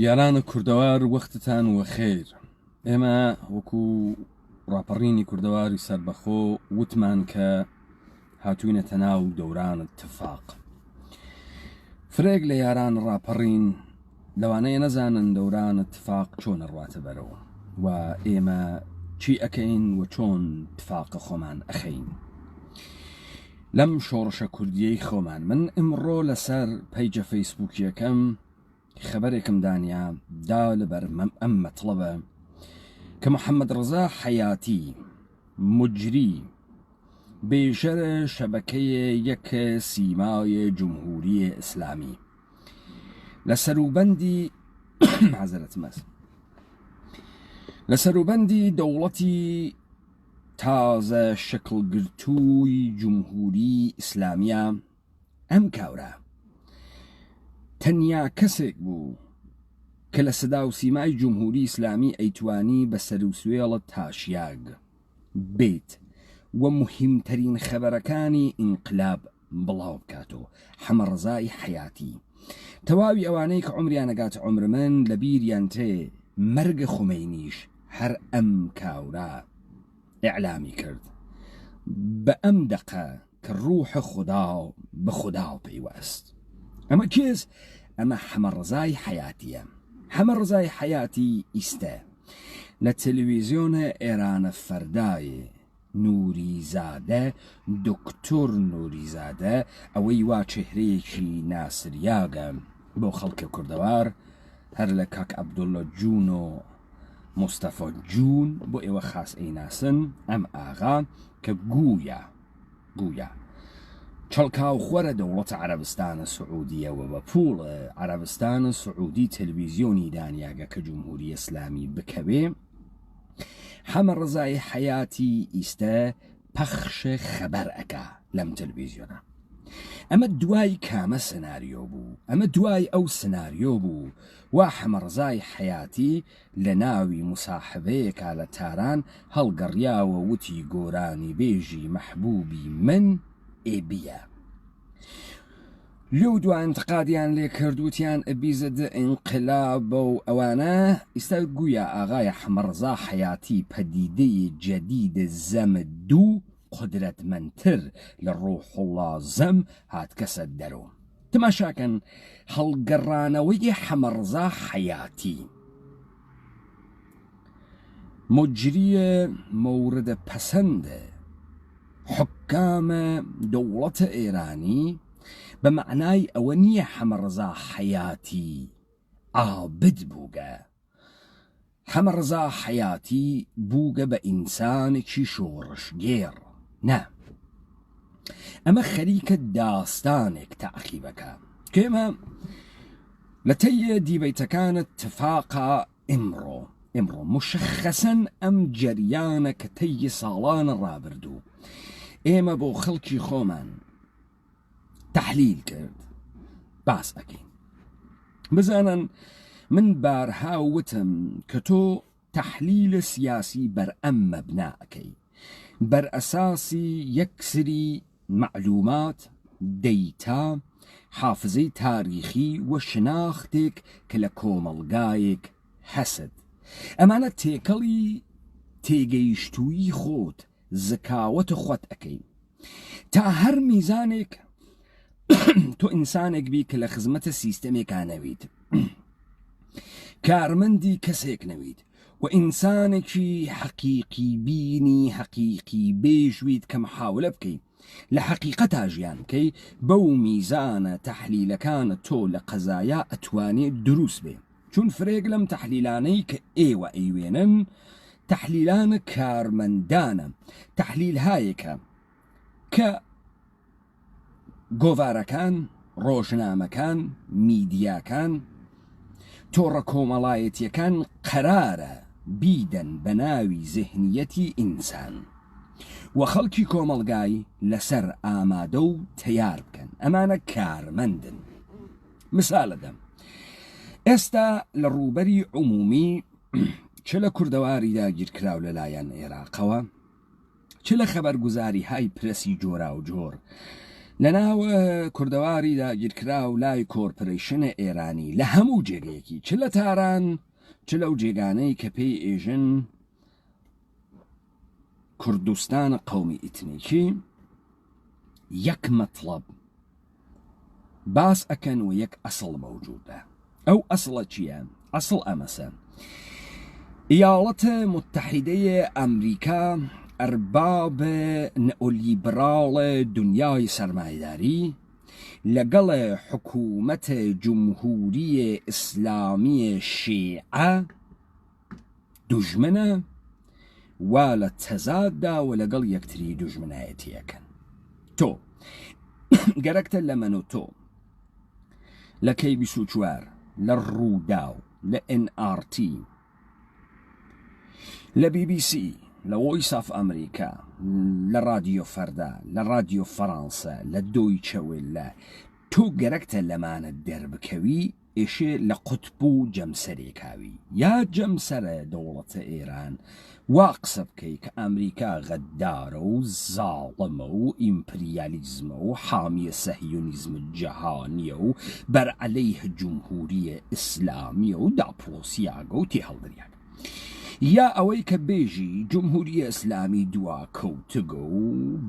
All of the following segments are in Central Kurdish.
یارانە کوردەوار وەختتان وەخێر. ئێمە وەکو ڕاپەڕینی کوردەواری سەربەخۆ وتمان کە هاتوینەتە ناو دەوران اتفاق. فرێک لە یاران ڕاپەڕین لەوانەیە نەزانن دەوران اتفاق چۆن ڕواتە بەرەوە و ئێمە چی ئەکەین و چۆن اتفاقە خۆمان ئەخەین لەم شۆڕشە کوردیەی خۆمان. من ئمڕۆ لەسەر پەیجە فەیسبووکیەکەم خبرێکم دانیا دا لەبەر ئەم مەطلبە کە محەممەد ڕزا حەیاتی مجری بێژەرە شەبەکەیە یەکە سیمای جمهوری ئیسلامی لە سەروبەندی دەوڵەتی تازە شکلگرتووی جمهوری ئیسلامیە. ئەم کاورە تەنیا کەسێک بوو کە لە سەدا و سیمای جمهوری ئیسلامی ئەیتوانی بە سەروسوێڵە تاشیاگ بێت و مهمترین خەبەرەکانی ئینقلاب بڵاو بکاتەوە. حەمە ڕزای حەیاتی تەواوی ئەوانەی کە عمریان نەگاتە عمر من لە بیریان تێ مەرگە خومەینیش هەر ئەم کاورە ئیعلامی کرد بە ئەم دەقە کە ڕوحە خوددا بە خوددا پەیوەست. ئەمە کێز؟ ئەمە حەمە ڕزای حەیاتیە. حەمە ڕزای حەیاتی ئیستە لە تەلەڤیزیۆنە ئێرانە فەردایە نوریزادە، دکتۆر نوریزادە، ئەوەی وا چهرەیەکی ناسریاگە بۆ خەڵکە کوردەوار، هەر لە کاک عەبدوڵڵە جوون و مستەفا جوون بۆ ئێوە خاس ئەیناسن. ئەم ئاغا کە گوویە چەڵکاو خۆرە دەوڵەتە عەرەبستانە سعودیەوە بە پوڵ عەرەبستانە سعودی تەلەڤیزیۆنی دانیاگە کە جمهوری ئیسلامی بکەوێ. حەمە ڕزای حەیاتی ئیستە پەخشە خەبەر ئەکا لەم تەلەڤیزیۆنە. ئەمە دوای کامە سناریۆ بوو؟ ئەمە دوای ئەو سناریۆ بوو وا حەمە ڕزای حەیاتی لە ناوی موساحبەیەکا لە تاران هەڵگەڕیاوە وتی گۆرانی بێژی مەحبوبی من ئێبیە. لەو دو انتقادیان لێ کردوتیان ئەبیزەدە ئینقلابە و ئەوانە. ئێستا گویا ئاغای حەمە ڕزا حەیاتی پەدیدەی جەدیدە زەمە دوو قدرەتمەندتر لە ڕوحوڵڵا زەم هاتکەسە دەرەوە. تەماشاکەن هەڵگەڕانەوەی حەمە ڕزا حەیاتی مجریە مەوردە پەسەندە حکامە دەوڵەتە ئێرانی بە معنای ئەوە نییە حەمە ڕزا حەیاتی ئابد بووگە. حەمە ڕزا حەیاتی بووگە بە ئینسانێکی شۆڕشگێڕ. نا، ئەمە خەریکە داستانێک تەعقیبەکە کە ئێمە لە تەیە دیبەیتەکانە اتفاقا ئمڕۆ مشخەسەن ئەم جەریانە کە تەیە ساڵانە ڕابردوو ئێمە بۆ خەڵکی خۆمان تەحلیل کرد باس ئەکەین. بزانن من بارها وتم کە تۆ تەحلیلە سیاسی بەر ئەم مەبنا ئەکەی، بەر ئەساسی یەکسری معلومات، دەیتا، حافزەی تاریخی و شناختێک کە لە کۆمەڵگایەک هەسد. ئەمانە تێکەڵی تێگەیشتووی خۆت زکاوەتە خۆت ئەەکەی تا هەر میزانێک تۆ ئینسانێک بی کە لە خزمەتە سیستەمێکا نەویت، کارمەندی کەسێک نەویت و ئینسانێکی حەقیقی بینی حەقیقی بێژویت کە محاولە بکەی لە حەقیقەتا ژیان بکەی. بەو میزانە تەحلیلەکانە تۆ لە قەزایە ئەتوانێت دروست بێ. چون فرێک لەم تەحلیلانەی کە ئێوە ئەیوێنن تەحلیلانە کارمەندانە، تەحلیل هایەکە کە گۆڤارەکان، ڕۆژنامەکان، میدیاکان، تۆڕە کۆمەڵایەتیەکان قەرارە بیدەن بە ناوی زێهنیەتی ئینسان و خەڵکی کۆمەڵگای لەسەر ئامادە و تەیار بکەن. ئەمانە کارمەندن. مثالە دەم. ئێستا لە ڕووبەری عمومی چ لە کوردەواری داگیرکراو لەلایەن عێراقەوە، چ لە خەبەرگوزاری های پرەسی جۆرا و جۆر لەناو کوردەواری داگیرکرا و لای کۆرپۆریشنە ئێرانی لە هەموو جێگەیەکی چ لە تاران چ لەو جێگانەی کە پێی ئێژن کوردستان قومی ئیتنیکی یەک مەطلب باس ئەکەن و یەک ئەسڵ مەوجودە. ئەو ئەسڵە چییە؟ ئەسڵ ئەمەسە: ئیاڵەتە متحیدەیە ئەمریکا ئەرباب نئۆلیبراڵە دنیای سەرمایەداری لەگەڵ حکوومەتە جمهوریە ئیسلامیە شیعە دوژمنە وا لە تەزاددا و لەگەڵ یەکتری دوژمنایەتیەکەن. تۆ گەرەکتە لە من و تۆ لە K24 لە ڕووداو لە NRT لە BBC لە وۆیس ئۆف ئەمریکا لە رادیۆ فەردا لە رادیۆ فەڕەنسا لە دۆیچە وێلە تۆ گەرەکتە لەمانە دەربکەوی ئێشێ لە قوتب و جەمسەرێکاوی یا جەمسەرە دەوڵەتە ئێران وا قسە بکەی کە ئەمریکا غەددارە و زاڵەمە و ئیمپریالیزمە و حامیە سەهیۆنیزمە جەهانیە و بەرعەلەیه جمهوریە ئیسلامیە و داپۆسیاگە و تێهەڵدریاگە، یا ئەوەی کە بێژی جمهوریە ئیسلامی دوا کەوتگە و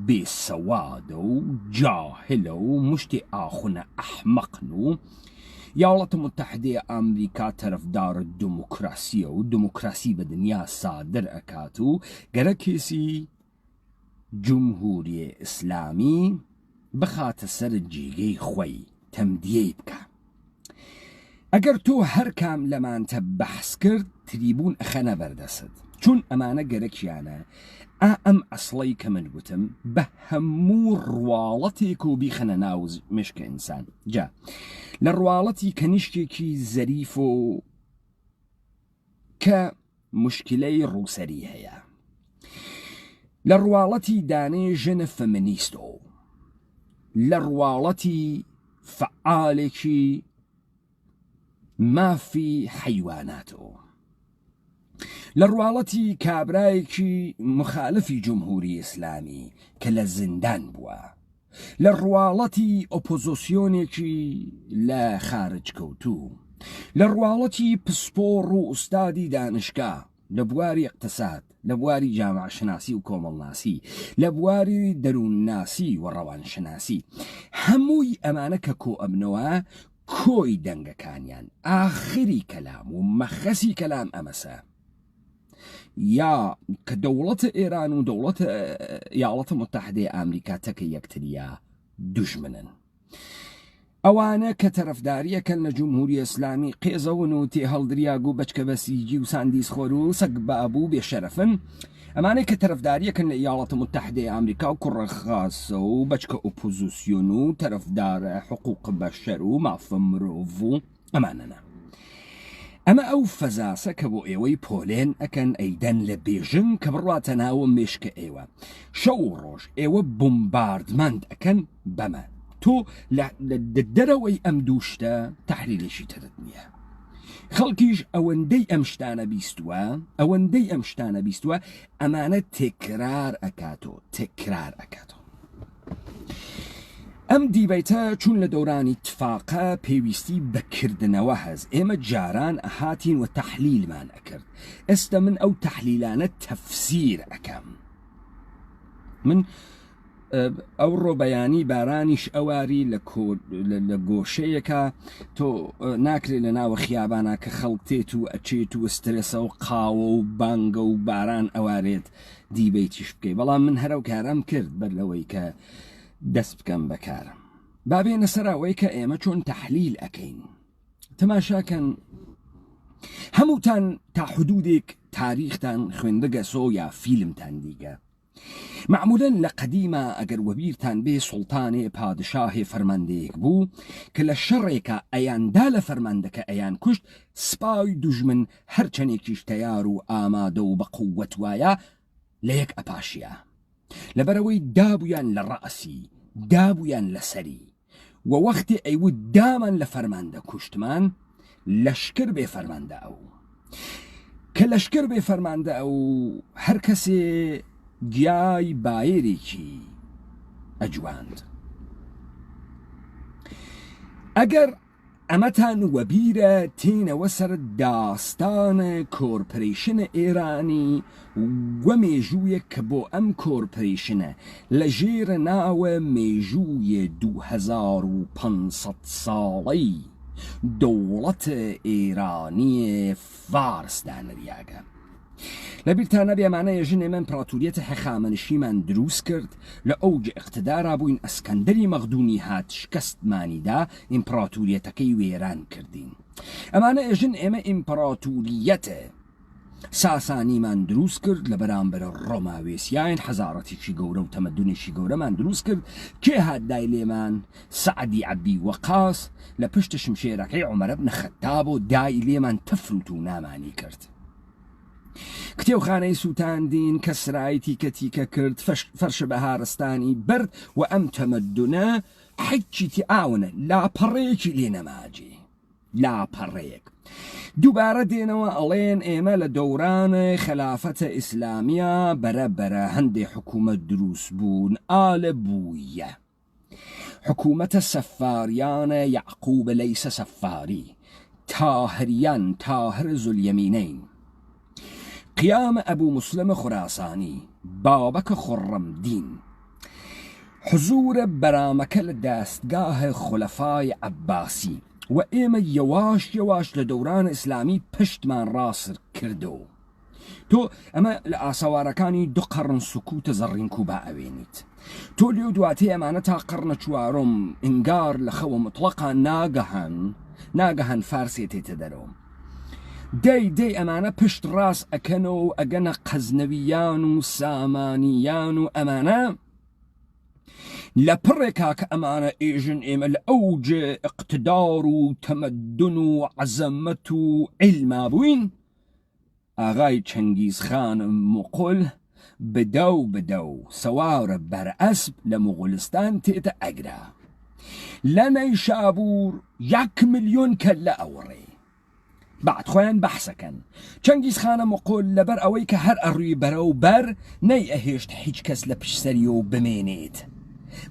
بێسەوادە و جاهلە و مشتێ ئاخونە ئەحمەقن و یاوڵەتە متحیدەیە ئەمریکا تەرەفدارە دموکراسیە و دموکراسی بە دنیا سادر ئەکات و گەرەکێسی جمهوریە ئیسلامی بخاتە سەر جێگەی خۆی تەمدیەی بکە. ئەگەر تۆ هەر کام لەمانتە بەحس کرد تریبون ئەخەنە بەردەست، چون ئەمانە گەرەکیانە ئەم ئەسڵەی کە من گوتم بە هەموو ڕواڵەتێک و بیخەنە ناو مشکە ئینسان. جا لە ڕواڵەتی کەنیشتێکی زەریف و کە مشکلەی ڕووسەری هەیە، لە ڕواڵەتی دانێ ژنە فەمینیستۆ، لە ڕواڵەتی فعالێکی مافی حیواناتۆ، لە ڕواڵەتی کابرایەکی مخالفی جمهوری ئیسلامی کە لە زیندان بووە، لە ڕواڵەتی ئۆپۆزۆسیۆنێکی لە خارج کەوتوو، لە ڕواڵەتی پسپۆڕ و ئوستادی دانشگا لە بواری اقتصاد، لە بواری جامعشناسی و کۆمەڵناسی، لە بواری دەروونناسی و ڕەوانشناسی، هەمووی ئەمانە کە کۆ ئەبنەوە کۆی دەنگەکانیان ئاخری کەلام و مەخەسی کەلام ئەمەسە، یا کە دەوڵەتە ئێران و دەوڵەتە یاڵەتە متحیدەیە ئەمریکا تەکە یەکتریە دوژمنن. ئەوانە کە تەرەفداریەکەن لە جمهوری ئیسلامی قێزەون و تێهەڵدریاگ و بەچکە بەسیجی و ساندیسخۆر و سەگ بابوو بێشەرەفن، ئەمانەی کە تەرەفداریەکەن لە یاڵەتە متحیدەیە ئەمریکا و کوڕەخاسە و بەچکە ئۆپۆزیسیۆن و تەرەفدارە حقوق بەشەر و مافە مرۆڤ و ئەمانەنە. ئەمە ئەو فەزاسە کە بۆ ئێوەی پۆلێن ئەکەن ئەیدەن لە بێژنگ کە بڕاتە ناوە مێشکە ئێوە، شەو و ڕۆژ ئێوە بۆمباردمەند ئەکەن بەمە. تۆ لە دەرەوەی ئەم دووشتە تەحلیلێکی ترت نییە. خەڵکیش ئەوەندەی ئەم شتانە بیستووە ئەمانە تێکرار ئەکاتۆ. ئەم دیبەیتە چون لە دەورانی اتفاقە پێویستی بەکردنەوە هەز، ئێمە جاران ئەهاتین و تەحلیلمان ئەکرد، ئێستا من ئەو تەحلیلانە تەفسیر ئەکەم. من ئەو ڕۆبەیانی بارانیش ئەواری لە گۆشەیەکە تۆ ناکرێت لە ناوە خیابانە کە خەڵکتێت و ئەچێت و استرسە و قاوە و بانگە و باران ئەوارێت دیبەیتیش بکەی، بەڵام من هەرەو کارم کرد بەر لەوەی کە دەست بکەم بەکارم. بابێنە سەراوەی کە ئێمە چۆن تەحلیل ئەکەین. تەماشاکەن هەمووتان تا حدودێک تاریختان خوێندەگەسۆ یا فیلمتان دیگە. معمولاً لە قەدیمە ئەگەر وەبیرتان بێ سوڵتانێ پادشاهێ فەرماندەیەک بوو کە لە شەڕێکە ئەیاندا لە فەرماندەکە ئەیان کوشت، سپای دوژمن هەرچەندێکیش تەیار و ئامادە و بە قووەت وایە لە یەک ئەپاشیە، لەبەرەوەی دابوویان لە ڕەئسی دابوویان لە سەری و وەختی ئەیوت دامان لە فەرماندە کوشتمان لەشکر بێ فەرماندە ئەو کە لەشکر بێ فەرماندە ئەو هەر کەسێ گیای بایەرێکی ئەجواند ئەگەر ئەمەتان وەبیرە تێنەوە سەر داستانە کۆرپۆریشنە ئێرانی وە مێژوویە کە بۆ ئەم کۆرپۆریشنە لە ژێرە ناوە مێژوویە 2500 ساڵەی دەوڵەتە ئێرانیە فارسدا نەریاگە. لەبیرتان نەبێ ئەمانە ێژن ئێمە ئیمپراتۆریەتە هەخامنشیمان دروست کرد لە ئەوج ئیقتیدارا بووین ئەسکەندەری مەغدونی هات شکستمانیدا ئیمپراتۆریەتەکەی وێران کردین. ئەمانە ێژن ئێمە ئیمپراتۆریەتە ساسانیمان دروست کرد لە بەرامبەر ڕۆماوێسیان حەزارەتێکی گەورە و تەمەدونێکی گەورەمان دروست کرد کێ هات دای لێمان سەعدی عەبدی وەقاس لە پشت شمشێرەکەی عومەر بن خەتاب و دای لێمان تەفروت و نامانی کرد. کتێوخانەی سووتاندین کە سرای تیکە تیکە کرد فەرشە بەهارستانی برد و ئەم تەمەدونە حیچی ئاونە لاپەڕەیەکی لێ نەماجێ لاپەڕەیەک دووبارە دێنەوە ئەڵێن ئێمە لە دەورانە خلافەتە ئیسلامیە بەرەبەرە هەندێک حکوومەت دروست بوون ئالە بوویە حکوومەتە سەفاریانە یعقوب لەیسە سەفاری تاهریان تاهر زولیەمینەین قیام ئەبوو مسلم خوراسانی بابەکە خڕەمدین حزورە بەرامەکە لە دەستگاهە خولەفای عەباسی و ئێمە یەواش یەواش لە دەوران ئیسلامی پشتمان ڕاست کردو تۆ ئەمە لە ئاساوارەکانی دو قەڕن سکوتە زەڕینکو با ئەوێنیت تۆ لێو دواتێ ئەمانە تا قەڕنە چوارۆم ئینگار لە خەوە مطلقا ناگەهەن فارسێ تێتە دەرەوە دەی ئەمانە پشت ڕاست ئەکەنەوە و ئەگەنە قەزنەویان و سامانیان و ئەمانە لە پڕێکا کە ئەمانە ئێژن ئێمە لە ئەوجێ ئیقتیدار و تەمەدن و عەزەمەت و عیلما بووین ئاغای چەنگیزخان مۆغۆل بدە و سەوارە بەرئەسب لە مۆغۆلستان تێتە ئەگرا لە نەیشابوور 1 ملیۆن کەلە ئەوڕێ بعد خۆیان بەحسەکەن چەنگیزخانە مۆغۆل لەبەر ئەوەی کە هەر ئەڕووی بەرەو بەر نەی ئەهێشت هیچ کەس لە پشسەری و بمێنێت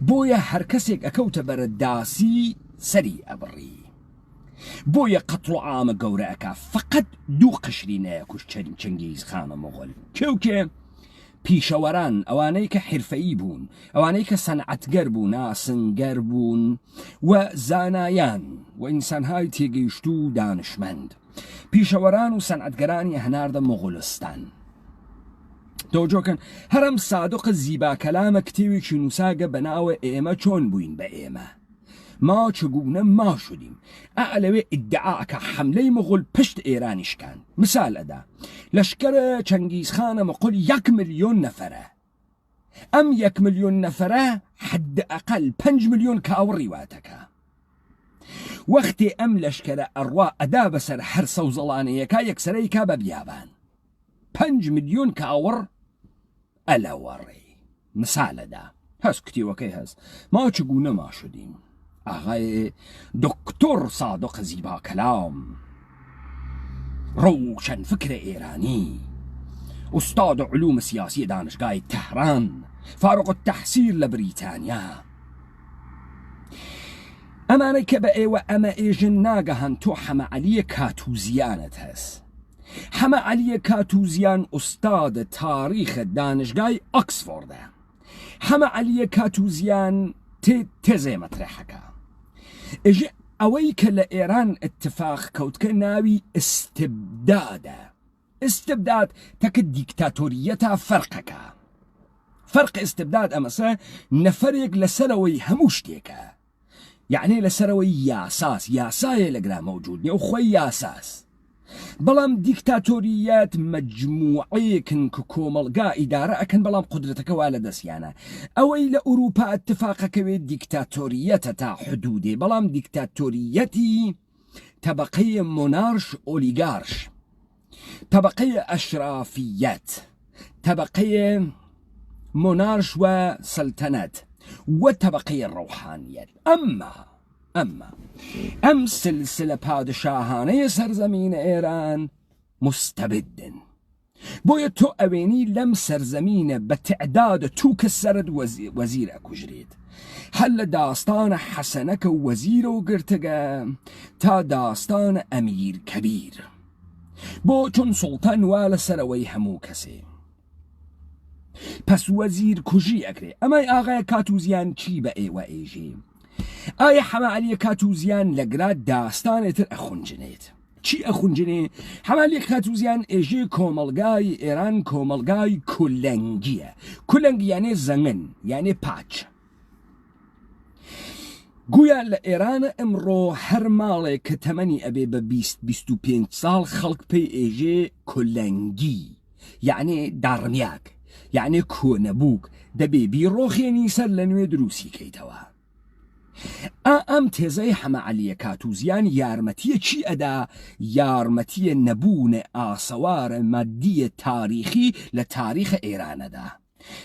بۆیە هەر کەسێک ئەکەوتە بەرە داسی سەری ئەبڕی بۆیە قەتڵ و عامە گەورە ئەکا فقط 2 قشری نەیەکوش چەنگیزخانە مۆغۆل کێوکێ پیشەوەران ئەوانەی کە حرفەیی بوون ئەوانەی کە سەنعەتگەر بوون ناسنگەر بوون و زانایان و ئینسانهای تێگەیشت و دانشمەند پیشەوەران و سەنعەتگەرانی هەناردە مۆغۆلستان تۆجۆکەن هەرم سادق زیبا کەلامە کتێوێکی نووساگە بەناوە ئێمە چۆن بووین بە ئێمە ما چگونە ما شدیم ئەلەوێ ئیدعاکە حملەی مۆغۆل پشت ئێرانیشکان مثال ئەدا لەشکرە چەنگیزخانە مۆغۆل 1 ملیۆن نەفەرە ئەم 1 ملیۆن نەفەرە حدەئەقەل 5 ملیۆن کاوەڕی واتەکە وەختێ ئەم لەشکرە ئەڕوا ئەدا بەسەر هەر سەوزەڵانەیەکە یەکسەرەیکا بە بیابان 5 ملیۆن کاوەڕ ئەلەوەڕێ مثالەدا هەست کتێوەکەی هەست ما چگونە ما شدیم ئاغای دکتۆر سادق زیبا کەلام ڕۆشن فکرە ئێرانی ئوستاد علوم سیاسی دانشگای تەهران فارغ التەحسیل لە بریتانیا ئەمانەی کە بە ئێوە ئەمە ئێژن ناگەهان تۆ حەمە عەلیە کاتوزیانت هەست حەمە عەلیە کاتوزیان ئوستادە تاریخە دانشگای ئۆکسفۆردە حەمە عەلیە کاتوزیان تێزێ مەترەحەکە ئەوەی کە لە ئێران اتفاق کەوتکە ناوی ئستبدادە استبداد تەکە دیکتاتۆریەتە فەرقەکە فەرق استبداد ئەمەسە نەفەرێک لەسەرەوەی هەموو شتێکە یعنی لەسەرەوەی یاسایە لەگرا مەوجود نیە و خۆی یاساس بەڵام دیکتاتۆریەت مەجموعەیەکن کە کۆمەڵگا ئیدارە ئەکەن بەڵام قودرەتەکەوا لە دەستیانە ئەوەی لە ئوروپا اتفاقەکەوێت دیکتاتۆریەتە تا حدودێ بەڵام دیکتاتۆریەتی طبقەی مۆنارش ئۆلیگارش طبقەی ئەشرافیەت طبقەی مۆنارش و سەلتەنەت و طبقەی ڕەوحانیەت ئەمما ئەم سلسلە پادشاهانەیە سەرزەمینە ئێران مستەبدن بۆیە تۆ ئەوێنی لەم سەرزەمینە بە تعداد تو کە سەرت وەزیر ئەکوژرێت هەر لە داستانە حەسەنەکە و وەزیرە و گرتگە تا داستانە ئەمیر کەبیر بۆ چون سوڵتان وا لەسەرەوەی هەموو کەسێ پس وەزیر کوژی ئەکرێ ئەمای ئاغای کاتوزیان چی بە ئێوە ئێژێ ئایا حەماعەلیە کاتوزیان لەگرا داستانێتر ئەخونجنێت چی ئەخونجنێ حەماعەلیە کاتوزیان ئێژێ کۆمەڵگای ئێران کۆمەڵگای کولەنگیە کولەنگ یانێ زەنگن یانێ پاچ گویان لە ئێرانە ئەمڕۆ هەر ماڵێک کە تەمەنی ئەبێ بە 25 ساڵ خەڵک پێی ئێژێ کولەنگی یعنی داڕمیاک یعنی کۆنەبووک دەبێ بیڕۆخێنی سەر لە نوێ دروستی کەیتەوە ئەم تێزەی حەماعەلیە کاتوزیان یارمەتیە چی ئەدا یارمەتیە نەبوونە ئاسەوارە مادیە تاریخی لە تاریخە ئێرانەدا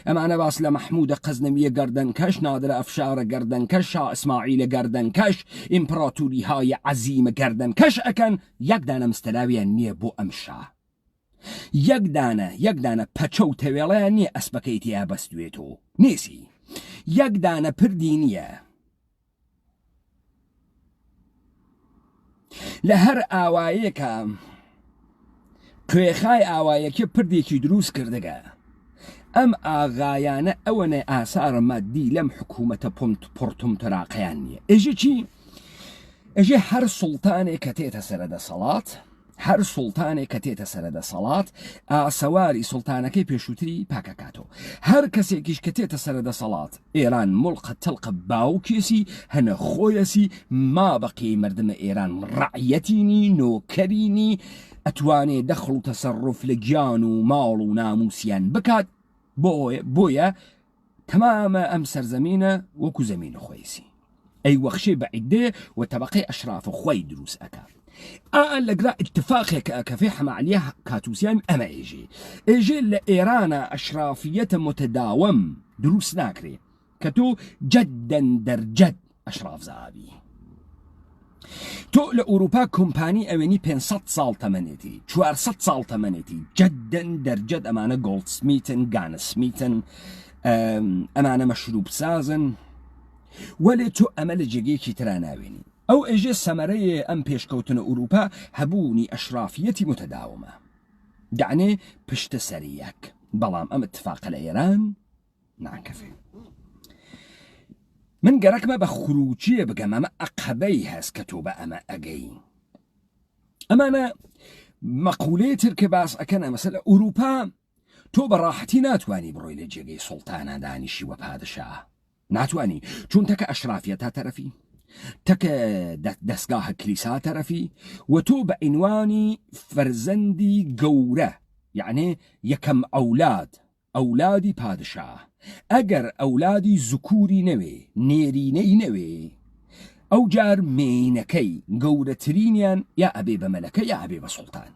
ئەمانە باس لە مەحموودە قەزنەویە گەردەنکەش نادرە ئەفشارە گەردەنکەش شا ئیسماعیلە گەردەنکەش ئیمپراتوریهای عەزیمە گەردەنکەش ئەکەن یەکدانە مستەلاویان نییە بۆ ئەم شا یەکدانە پەچە و تەوێڵەیان نییە ئەسپەکەی تیا بەستوێتەوە نێسی یەکدانە پردی نییە لە هەر ئاوایەکە کوێخای ئاوایەکی پردێکی دروست کردگە ئەم ئاغایانە ئەوەنە ئاسارە مادی لەم حکوومەتە پڕتم تەراقیان نییە ئێژە چی؟ ئێژێ هەر سوڵتانێک کە تێتە سەرەدەسەڵات هەر سوڵتانێک کە تێتە سەرەدەسەڵات ئاسەواری سوڵتانەکەی پێشووتری پاکەکاتەوە هەر کەسێکیش کە تێتە سەرەدەسەڵات ئێران مڵقە تەڵقە باوکێسی هەنە خۆیەسی ما بەقی مردمە ئێران ڕعیەتینی نۆکەرینی ئەتوانێ دەخڵ و تەسەڕف لە گیان و ماڵ و ناموسیان بکات بۆیە تەمامە ئەم سەرزەمینە وەکو زەمینە خۆیسی ئەی وەخشێ بەعیدێ و تەبەقەی ئەشرافە خۆی دروست ئەکات لەگرا اتفاقێکە ئەکەفێ حەماعەلیە کاتوزیان ئەمە ئێژێ لە ئێرانە ئەشرافیەتە متەداوەم دروست ناکرێ کە تۆ جەدەن دەرجەد ئەشراف زاوی تۆ لە ئوروپا کۆمپانی ئەوێنی 500 ساڵ تەمەنێتی 400 ساڵ تەمەنێتی جەدەن دەرجەد ئەمانە گۆڵدسمیتن گانسمیتن ئەمانە مەشروب سازن وەلێ تۆ ئەمە لە جێگەیەکی ترا ناوێنی ئەو ئێژێ سەمەرەیە ئەم پێشکەوتنە ئوروپا هەبوونی ئەشرافیەتی متەداومە دعنێ پشتە سەریەک بەڵام ئەم اتفاقە لە ئێران ناکەفێ من گەرەکمە بە خروجیە بگەم ئەمە ئەقەبەی هەست کە تۆ بە ئەمە ئەگەی ئەمانە مەقولەیەتر کە باس ئەکەنە مەسەلە ئوروپا تۆ بەڕاحەتی ناتوانی بڕۆی لە جێگەی سوڵتانە دانیشی وە پادشاه ناتوانی چون تەکە ئەشرافیەتە تەرەفی تەکە دەستگاهە کلیسا تەرەفی و تۆ بە ئینوانی فەرزەندی گەورە یعنی یەکەم ئەولادی پادشاه ئەگەر ئەولادی زکووری نەوێ نێرینەی نەوێ ئەو جار مینەکەی گەورەترینیان یا ئەبێ بە مەلەکە یا ئەبێ بە سوڵتان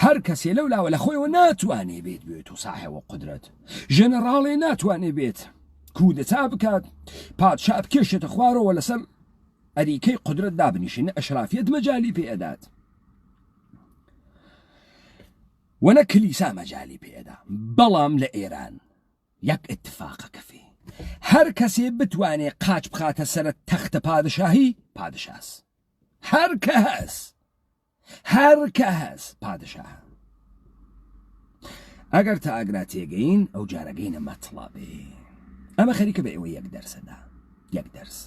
هەر کەسێ لەو لاوە لە خۆیەوە ناتوانێ بێت و ساحێوە قدرەت ژەنەڕاڵێ ناتوانێ بێت کودەتا بکات پادشا بکێشێتە خوارەوە لەسەر ئەریکەی قدرەت دابنیشێنە ئەشرافیەت مەجالی پێدات وەنە کلیسا مەجالی پێدا بەڵام لە ئێران یەک اتفاقە کەفێ هەر کەسێ بتوانێ قاچ بخاتە سەرە تەختە پادشاهی پادشاس هەر کە هەس پادشاه ئەگەر تا ئاگرا تێگەین ئەو جارەگەینە مەتڵابێ ئەمە خەریکە بە ئێوە 1 دەرسەدا 1 دەرس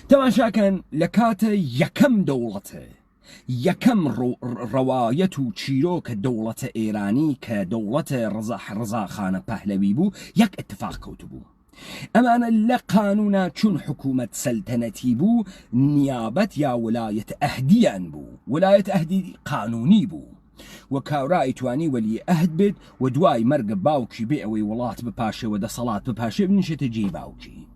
تەماشاکەن لە کاتە یەکەم دەوڵەتە یەکەم ڕەوایەت و چیرۆکە دەوڵەتە ئێرانی کە دەوڵەتە ڕەزاخانە پەهلەوی بوو 1 اتفاق کەوت بوو ئەمانە لە قانونا چون حکوومەت سەلتەنەتی بوو نیابەت یا وڵایەت ئەهدیان بوو وڵایەت ئەهدی قانونی بوو و کاورای توانی وەلی ئەهد بێت و دوای مەرگە باوکی بێ ئەوەی وڵات بپاشێەوە دەسەڵات بپاشێ بنیشێتە جێی باوکی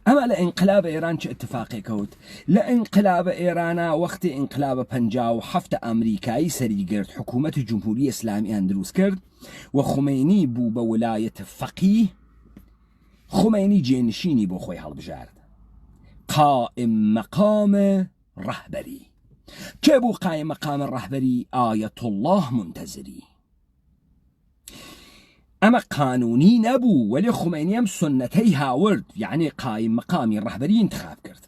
ئەمە لە ئینقلابە ئێران چه اتفاقی کەوت لە ئینقلابە ئێرانە وەختی ئینقلابە 57 ئەمریکایی سەریگرت حکوومەتی جمهوری ئیسلامیان دروست کرد و خومینی بوو بە وڵایەت فەقیه خومینی جێنشینی بۆ خۆی هەڵبژارد قائم مەقام ڕەهبەری کێ بوو قائم مەقام ڕەهبەری ئایەت الله منتەزری ئەمە قانونی نەبوو وەلی خومینی ئەم سنەتەی هاورد یعنی قایم مەقامی ڕەهبەری انتخاب کرد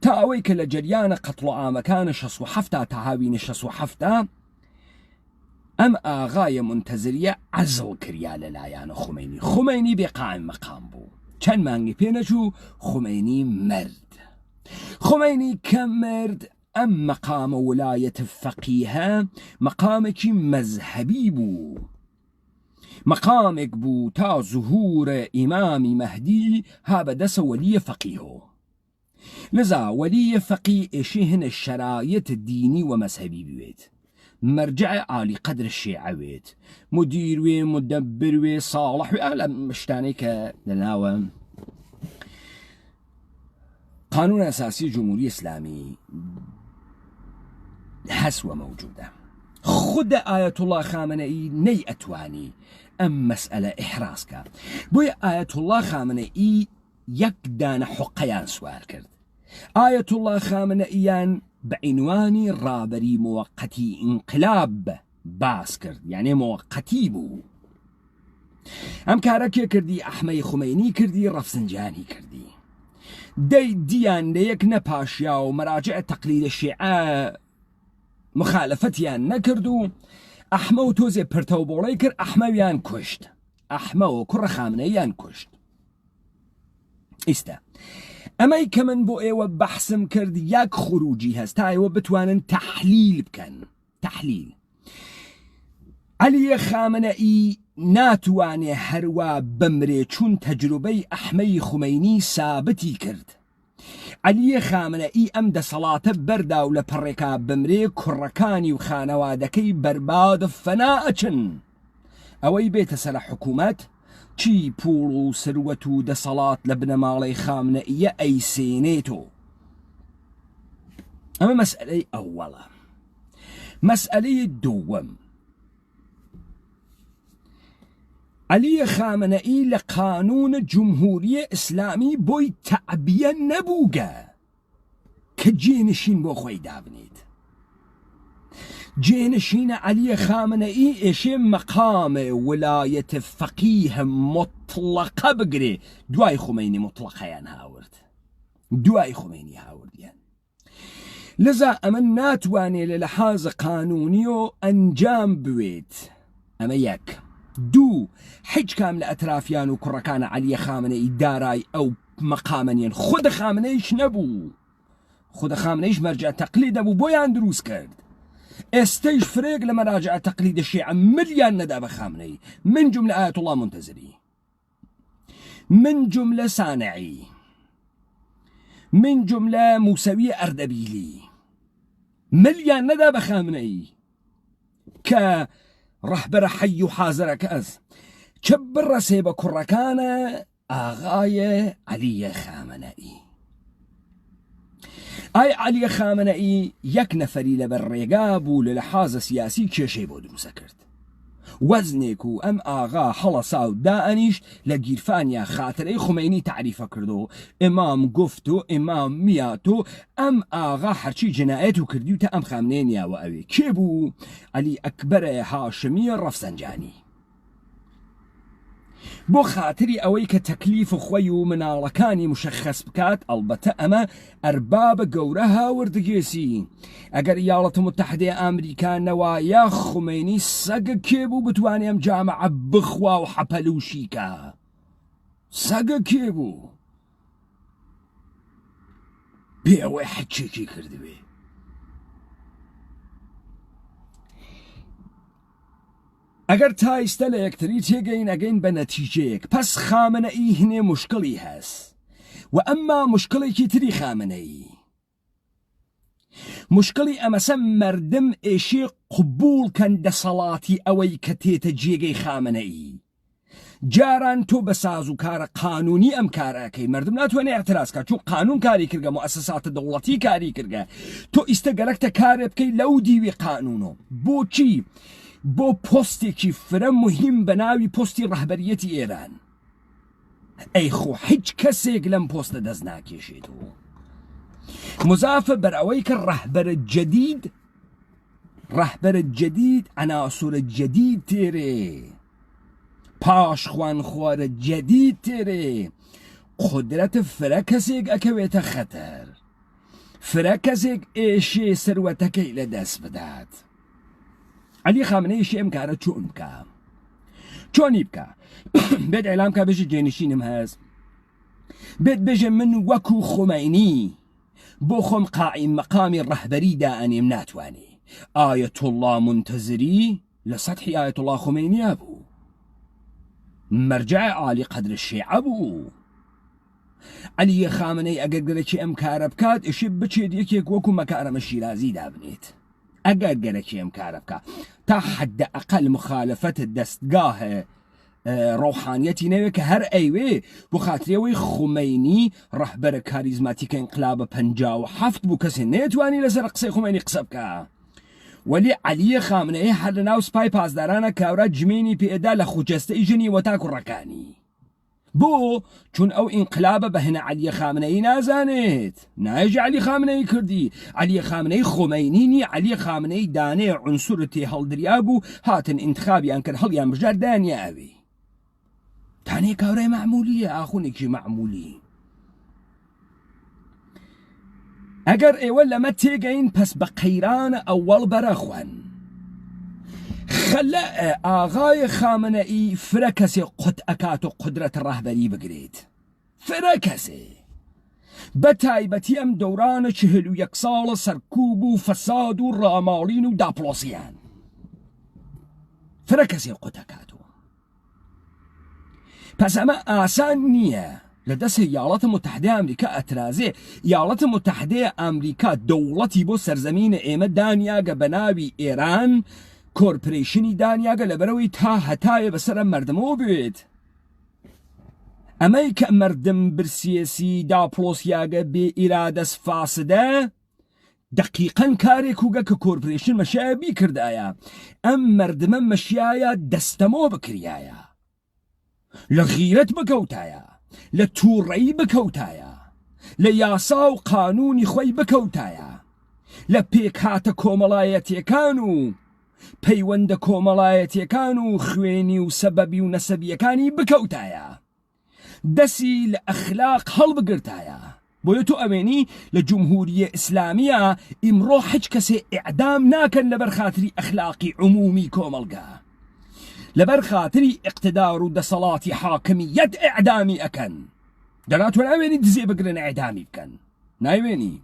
تا ئەوەی کە لە جەریانە قەتڵ و ئامەکانە 67 تا هاوینە 67 ئەم ئاغایە منتەزریە عەزڵ کریا لەلایەنە خومینی بێ قایم مەقام بوو چەند مانگی پێ نەچوو خومینی مرد خومینی کە مرد ئەم مەقامە وڵایەتە فەقیهە مەقامێکی مەذهبی بوو مەقامێک بوو تا ظهور ئیمامی مەهدی ها بەدەسە وەلیە فەقیهۆ لذا وەلیە فەقی ئێشێ هەنە شەرایەت دینی و مەذهبی بوێت مرجع عالی قدر الشيعة ويت مدير وي مدبر وي صالح وي أغلب مشتاني كناوة قانون أساسي جمهورية إسلامي حسوة موجودة خد آية الله خامنئي ني أتواني أم مسألة إحراسك بوي آية الله خامنئي يكدان حقيان سوال كرد آية الله خامنئيان بعنوانی رابری موقتی انقلاب باس کرد یعنی موقتی بوو ئەم کارەکێ کردی ئەحمەی خومینی کردی ڕەفسنجانی کردی دەی دییان لە یەک نەپاشیا و مەراجع تەقلید شیعە مخالەفەتیان نەکرد و ئەحمە و تۆزێ پرتەوبۆڵەی کرد ئەحمەویان کوشت ئەحمە و کوڕە خامنەییان کوشت ئیستا ئەمەی کە من بۆ ئێوە بەحسم کرد یەک خروجی هەست تا ئێوە بتوانن تەحلیل بکەن تەحلیل عەلیە خامنەئی ناتوانێ هەروە بمرێ چون تەجروبەی ئەحمەی خومینی سابتی کرد عەلیە خامنەئی ئەم دەسەڵاتە بەردا و لە پەڕێکا بمرێ کوڕەکانی و خانەوادەکەی بەرباد فەنا ئەچن ئەوەی بێتە سەر حکوومەت چی پوڵ و سروەت و دەسەڵات لە بنەماڵەی خامنەئیە ئەیسێنێتۆ ئەمە مەسئلەی ئەووەڵە مەسئلەی دووەم عەلیە خامنەئی لە قانون جمهوریە ئیسلامی بۆی تەعبیە نەبووگە کە جێنشین بۆ خۆی دابنێت جێنشینە عەلیە خامنەئی ئێشێ مەقامە وڵایەتە فەقیهە مطلقە بگرێ دوای خومینی مطلقەیان هاورد دوای خومینی هاوردیان لذا ئەمە ناتوانێ لە لەحاز قانونی و ئەنجام بوێت ئەمە یەک دوو هیچ کام لە ئەترافیان و کوڕەکانە عەلیە خامنەئی دارای ئەو مەقامەنیان خودە خامنەیش نەبوو خودە خامنەیش مەرجع تەقلید نەبوو بۆیان دروست کرد ئێستەیش فرێک لە مەراجع تەقلید شیعە ملیان نەدا بە خامنەی من جملە ئایەت الله منتەزری من جملە سانعی من جملە موسەوی ئەردەبیلی ملیان نەدا بە خامنەی کە ڕەهبەرە حەی و حازرەکە ئەس چە بڕەسێ بە کوڕەکانە ئاغایە عەلیە خامنەئی ئای عەلیە خامنەئی یەک نەفەری لەبەر ڕێگا بوو لە لەحازە سیاسی کێشەی بۆ دروستە کرد وەزنێک و ئەم ئاغا هەڵەسا و دائەنیش لە گیرفانیا خاترەی خومینی تعریفە کردو ئیمام گفت و ئیمام میات و ئەم ئاغا هەرچی جنایەت و کردی و تا ئەم خامنەی نیاوە ئەوێ کێ بوو عەلی ئەکبەرە هاشمیە ڕەفسەنجانی بۆ خاتری ئەوەی کە تەکلیف خۆی و مناڵەکانی مشخص بکات ئەلبەتە ئەمە ئەربابە گەورە هاوردگێسی ئەگەر ایالەتە متحدەی ئەمریکا نەوایە خومینی سەگە کێ بوو بتوانێ ئەم جامعە بخوا و حەپەلوشیکە سەگە کێ بوو بێ ئەوەی حەچێکی کردوێ ئەگەر تا ئێستا لە یەکتری تێگەین ئەگەین بە نەتیجەیەک پس خامنەئی هەنێ مشکڵی هەست و ئەمما مشکڵێکی تری خامنەئی مشکڵی ئەمەسە مەردم ئێشێ قبول کەن دەسەڵاتی ئەوەی کە تێتە جێگەی خامنەئی جاران تۆ بە سازوکارە قانونی ئەم کارەکەی مردم ناتوانێت اعتراض کات چون قانون کاری کردگە مؤسساتە دەوڵەتی کاری کردگە تۆ ئیستا گەلەکتە کارێ بکەی لەو دیوی قانونۆ بۆچی بۆ پۆستێکی فرە مهم بە ناوی پۆستی ڕەهبەریەتی ئێران ئەی خۆ هیچ کەسێک لەم پۆستە دەست ناکێشێتەوە مزافە بەر ئەوەی کە ڕەهبەرە جەدید عناسورە جەدید تێرێ پاش خوانخوارە جەدید تێرێ قدرەت فرە کەسێک ئەکەوێتە خەتەر، فرە کەسێک ئێشێ سەروەتەکەی لە دەست بدات. عەلی خامنەیشی ئەم کارە چۆن بکە؟ چۆنی بکە؟ بێت ئێلام کە بێژە جێنشینم هەست، بێت بێژە من وەکو خۆمەینی بۆ خۆم قائیم مەقامی ڕەهبەری دائەنێم ناتوانێ. ئایەتوڵڵا منتەزری لە سەطحی ئایەتوڵڵا خۆمەینیە بوو، مەرجع عالی قەدر شیعە بوو. عەلی خامنەی ئەگەر گەرەکی ئەم کارە بکات ئیشی بچێت یەکێک وەکو مەکارەمە شیرازی دابنێت. ئەگەر گەرەکی ئەم کارە بکە تا حەدە ئەقەل مخالەفەت دەستگاهە ڕۆحانیەتی نەوێت کە هەر ئەیوێ بۆ خاترەوەی خومەینی ڕەهبەرە کاریزماتیکە ئینقلابە 57 بوو کەسێ نەیەتوانی لەسەر قسەی خومەینی قسە بکە. وەلی عەلی خامنەی هەر لە ناو سپای پاسدارانە کاورە جمێنی پێدا لە خوجەستەی ژنی وەتا کوڕەکانی. بۆ چون ئەو ئینقلابە بە هێنە عەلی خامنەی نازانێت، نایژی عەلی خامنەی کردی. عەلی خامنەی خۆمەینینی، عەلی خامنەی دانێ عنسور تێ هەڵدریا بوو هاتن ئینتخابیان کرد هەڵیان بژار دانیا ئەوێ. دانێ کاورای معمولیە، ئاخونێکی معمولی. ئەگەر ئێوە لەمە تێگەین پەس بە قەیرانە ئەوەڵ بەرەخوان. خەلە ئاغای خامنەئی فرە کەسێ قوت ئەکات و قدرەت ڕەهبەری بگرێت. فرە کەسێ بە تایبەتی ئەم دەورانە 41 ساڵە سەرکوب و فەساد و ڕاماڵین و داپڵۆسیان. فرە کەسێ قوت ئەکاتەوە. پس ئەمە ئاسان نییە. لە دەست یاڵەتە متحدە ئەمریکا ئەترازێ. یاڵەتە متحدە ئەمریکا دەوڵەتی بۆ سەرزەمینە ئێمە دانیاگە بە ناوی ئێران، کۆرپۆریشنی دانیاگە لەبەرەوەی تا هەتایە بەسەرە مردمەوە بێت. ئەمەی کە مردم برسیێسی داپڵۆسیاگە بێ ئیرادەس فاسدە دقیقەن کارێک وگە کە کۆرپۆریشن مەشایە بیکردایە. ئەم مردمە مەشیایە دەستەمۆ بکریایە، لە غیرەت بکەوتایە، لە تووڕەیی بکەوتایە، لە یاسا و قانونی خۆی بکەوتایە، لە پێکهاتە کۆمەڵایەتیەکان و پەیوەندە کۆمەڵایەتیەکان و خوێنی و سەبەبی و نەسەبیەکانی بکەوتایە، دەسی لە ئەخلاق هەڵبگرتایە. بۆیە تۆ ئەوێنی لە جمهوریە ئیسلامیە ئیمڕۆ هیچ کەسێ ئیعدام ناکەن لەبەر خاتری ئەخلاقی عمومی کۆمەڵگا، لەبەر خاتری ئیقتدار و دەسەڵاتی حاکمیەت ئیعدامی ئەکەن. دەناتوە ناوێنی دزێ بگرن ئیعدامی بکەن، نایوێنی.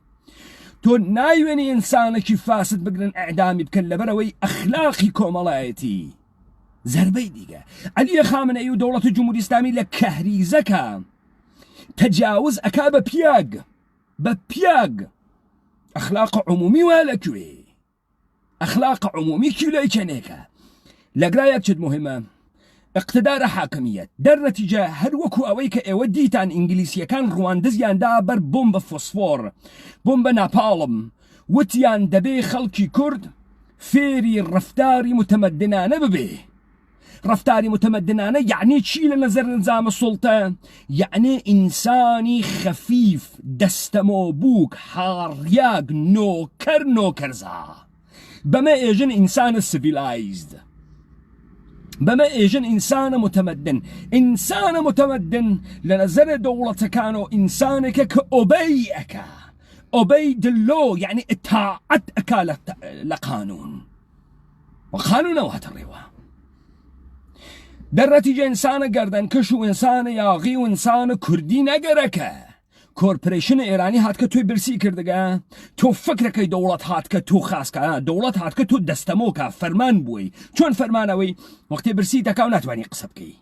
تۆ نایوێنی ئینسانێکی فاسد بگرن ئیعدامی بکەن لەبەرەوەی ئەخلاقی کۆمەڵایەتی. زەربەی دیگە عەلی خامنەئی و دەوڵەتی جمهوری ئیسلامی لە کەهریزەکە تەجاوز ئەکا بە پیاگ، بە پیاگ. ئەخلاق عمومی وا لەکوێ؟ ئەخلاق عمومی کیلۆی چەنێکە؟ لەگرایەک چت مهمە اقتدارە حاکمیەت دەرنەتیجە هەر وەکو ئەوەی کە ئێوە دیتان ئینگلیسیەکان ڕواندزیاندا بەر بۆمبە فۆسفۆر، بۆمبە ناپاڵم، وتیان دەبێ خەڵکی کورد فێری ڕەفتاری متەمەدنانە ببێ. ڕەفتاری متەمەدنانە یعنی چی لە نەزەر نظامە سوڵتە؟ یعنی ئینسانی خەفیف، دەستەمۆبووک، هاڕیاگ، نۆکەر نۆکەرزا. بەمە ئێژن ئینسانە سیڤیلایزد، بەمە ئێژن ئینسانە متەمەدن. ئینسانە متەمەدن لە نەزەرە دەوڵەتەکان و ئینسانێکە کە ئۆبەی ئەکا، ئۆبەی دلۆ یعنی ئتاعەت ئەکا لە قانون، و قانونەوە هەتەڕێوە. دەرنەتیجە ئینسانە گەردەنکەش و ئینسانە یاغی و ئینسانە کوردی نەگەرەکە. کۆرپۆریشنە ئێرانی هاتکە تۆی برسی کردگە، تۆ فکرەکەی دەوڵەت هاتکە تۆ خاسکە، دەوڵەت هاتکە تۆ دەستەمۆکە، فەرمان بووی. چۆن فەرمانەوەی وەختێ برسی دەکا و ناتوانانی قسە بکەی،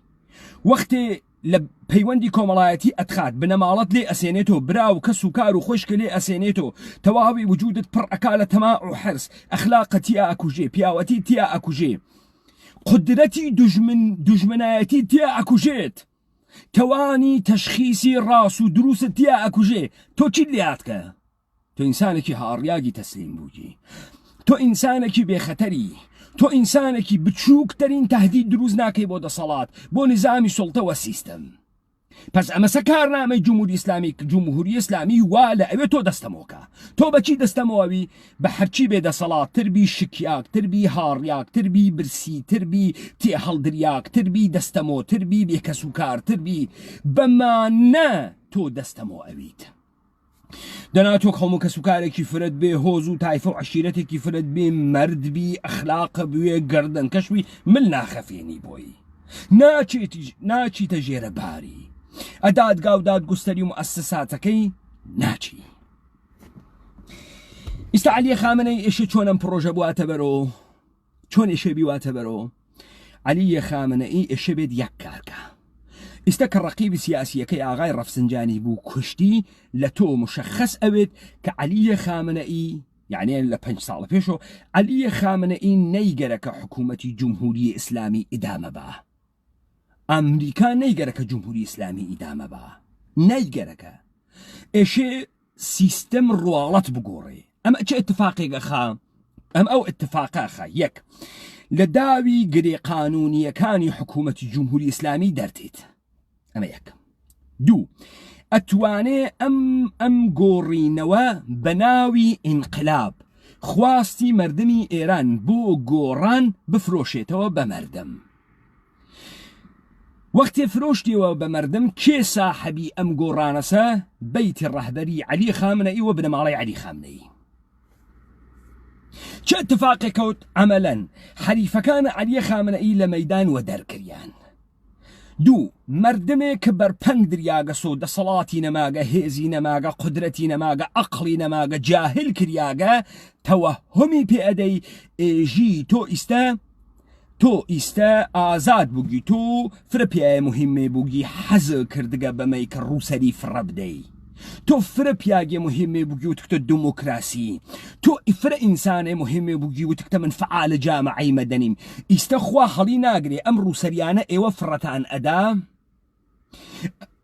وەختێ لە پەیوەندی کۆمەڵایەتی ئەتخات بنەماڵەت لێ ئەسێنێتەوە، برا و کەس و کار و خۆشکە لێ ئەسێنێتەوە، تەواوی وجودت پڕ ئەکا لە تەما و حرس، ئەخلاقە تیا ئەکوژێ، پیاوەتی تیا ئەکوژێ، قدرەتی دوژمنایەتی تیا ئەکوژێت، توانی تشخیصی ڕاست و دروست تیا ئەکوژێ. تۆ چی لێاتکە؟ تۆ ئینسانێکی هاڕیاگی تەسلیم بووی، تۆ ئینسانێکی بێخەتەری، تۆ ئینسانێکی بچووکترین تەهدید دروست ناکەی بۆ دەسەڵات، بۆ نظامی سوڵتە وە سیستەم. پس ئەمەسە کارنامەی جمهوری ئیسلامی وا لە ئەوێ تۆ دەستەمەوەکە تۆ بەچی دەستەمەوەوی بە هەرچی بێدەسەڵاتتربی شکیاکتربی هاڕیاکتربی برسیتربی تێ هەڵدریاکتربی دەستەمۆتربی بێکەسوکارتربی بەمانە تۆ دەستەمەوە ئەویت دەناتۆ هەموو کەسوکارێکی فرەت بێ هۆز و تایفە و عشیرەتێکی فرەت بێ مەردبی ئەخلاق بوێ گەردن کەشوی مل ناخەفێنی بۆی ناچیتە ژێرە باری ئەدادگا و دادگوستەری و مؤسساتەکەی ناچی ئێستا عەلی خامنەی ئێشە چۆنم پرۆژە بواتە بەرەوە چۆن ئێشە بیواتە بەرەوە عەلی خامنەئی ئێشە بێت یەک کارکە ئێستا کە ڕەقیبی سیاسیەکەی ئاغای ڕەفسنجانی بوو کوشتی لە تۆ مشەخەس ئەوێت کە عەلی خامنەئی یعنی لە 5 ساڵ پێشەوە عەلی خامنەئی نەیگەرەکە حکوومەتی جمهوری ئیسلامی ئیدامە بە ئەمریکا نەیگەرەکە جمهوری ئیسلامی ئیدامە بە نەیگەرەکە ئێشێ سیستەم ڕواڵەت بگۆڕێ ئەمە چه اتفاقێکەخا ئەم ئەو اتفاقاخە یەک لە داوی گرێ قانونیەکانی حکوومەتی جمهوری ئیسلامی دەرتێت ئەمە یەک دوو ئەتوانێ ئەم گۆڕینەوە بە ناوی ئینقلاب خواستی مردمی ئێران بۆ گۆڕان بفرۆشێتەوە بە مەردەم وەختێ فرۆشتیەوە بە مەردەم کێ ساحەبی ئەم گۆڕانەسە بەیتی ڕەهبەری عەلی خامنەئی و بنەماڵەی عەلی خامنەئی چه اتفاقی کەوت عەمەلەن حەریفەکان عەلی خامنەئی لە مەیدان وە دەرکریان دوو مردمێک کە بەرپەنگ دریاگە سۆ دەسەڵاتی نەماگە هێزی نەماگە قودرەتی نەماگە عەقڵی نەماگە جاهل کریاگە تەوەهومی پێ ئەدەی ئێژی تۆ ئیستە ئازاد بووگی تۆ فرە پیایە مهمێ بووگی حەز کردگە بەمەی کە ڕووسەری فرە بدەی تۆ فرە پیاگێ مهمێ بووگی و تکتە دموکراسی تۆ فرە ئینسانێ مهمێ بووگی و تکتە من فعال جامعەی مەدەنیم ئیستە خوا هەڵی ناگرێ ئەم ڕووسەریانە ئێوە فڕەتان ئەدا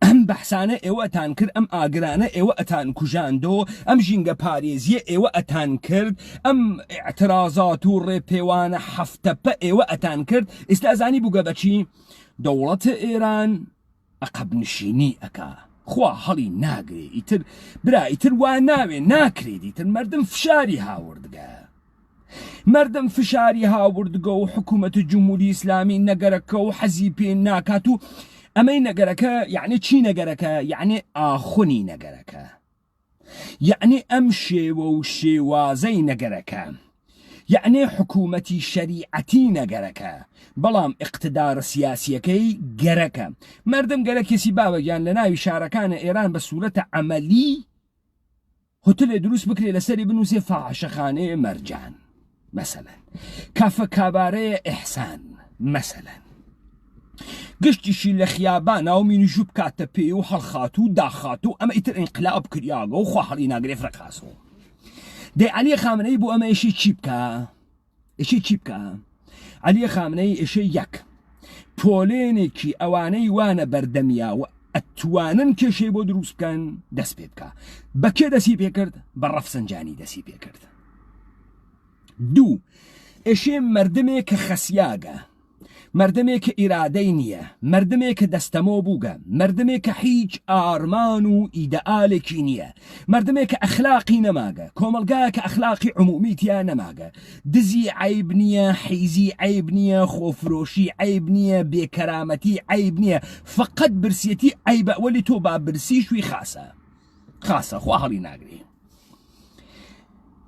ئەم بەحسانە ئێوە ئەتان کرد ئەم ئاگرانە ئێوە ئەتان کوژاندۆ ئەم ژینگە پارێزیە ئێوە ئەتان کرد ئەم ئەعترازات و ڕێپێوانە هەفتەپە ئێوە ئەتان کرد ئێستا ئەزانی بووگە بەچی دەوڵەتە ئێران عەقەبنشینی ئەکا خوا هەڵی ناگرێ ئیتر برا ئیتر وا ناوێ ناکرێت ئیتر مردم فشاری هاوردگە مردم فشاری هاوردگە و حکوومەتی جمهوری ئیسلامی نەگەرەکە و حەزی پێ ناکات و ئەمەی نەگەرەکە یعنی چی نەگەرەکە یعنی ئاخونی نەگەرەکە یعنی ئەم شێوە و شێوازەی نەگەرەکە یعنی حکوومەتی شەریعەتی نەگەرەکە بەڵام ئیقتدار سیاسیەکەی گەرەکە مردم گەرە کەسی باوەگیان لە ناوی شارەکانە ئێران بە سوورەتە عەمەلی هۆتلێ دروست بکرێ لەسەری بنووسێ فاحشەخانەیە مەرجان مەسەلەن کافە کابارەیە ئیحسان مەسەلەن گشتیشی لە خیابان ناومینی ژوو بکاتە پێ و هەڵخات و داخات و ئەمە ئیتر ئینقلاب کریاگە و خوا هەڵی ناگرێ فرەقاسەوە دەی عەلی خامنەئی بۆ ئەمە ئێشەی چی بکە عەلی خامنەئی ئێشەی یەک پۆلێنێکی ئەوانەی وانە بەردەمیا و ئەتوانن کێشەی بۆ دروست بکەن دەست پێ بکە بە کێ دەسی پێ کرد بە ڕەفسنجانی دەسی پێ کرد دوو ئێشێ مردمێک کە خەسیاگە مردمێک کە ئیرادەی نییە مردمێک کە دەستەمۆ بووگە مردمێک کە هیچ ئارمان و ئیدەئالێکی نییە مردمێک کە ئەخلاقی نەماگە کۆمەلگایە کە ئەخلاقی عمومیتیان نەماگە دزی عیب نییە حیزی عیب نییە خۆفرۆشی عیب نییە بێکەرامەتی عیب نییە فقط برسیەتی عیبە وەلی تۆ با برسی شووی خاسە خوا هەڵی ناگرێ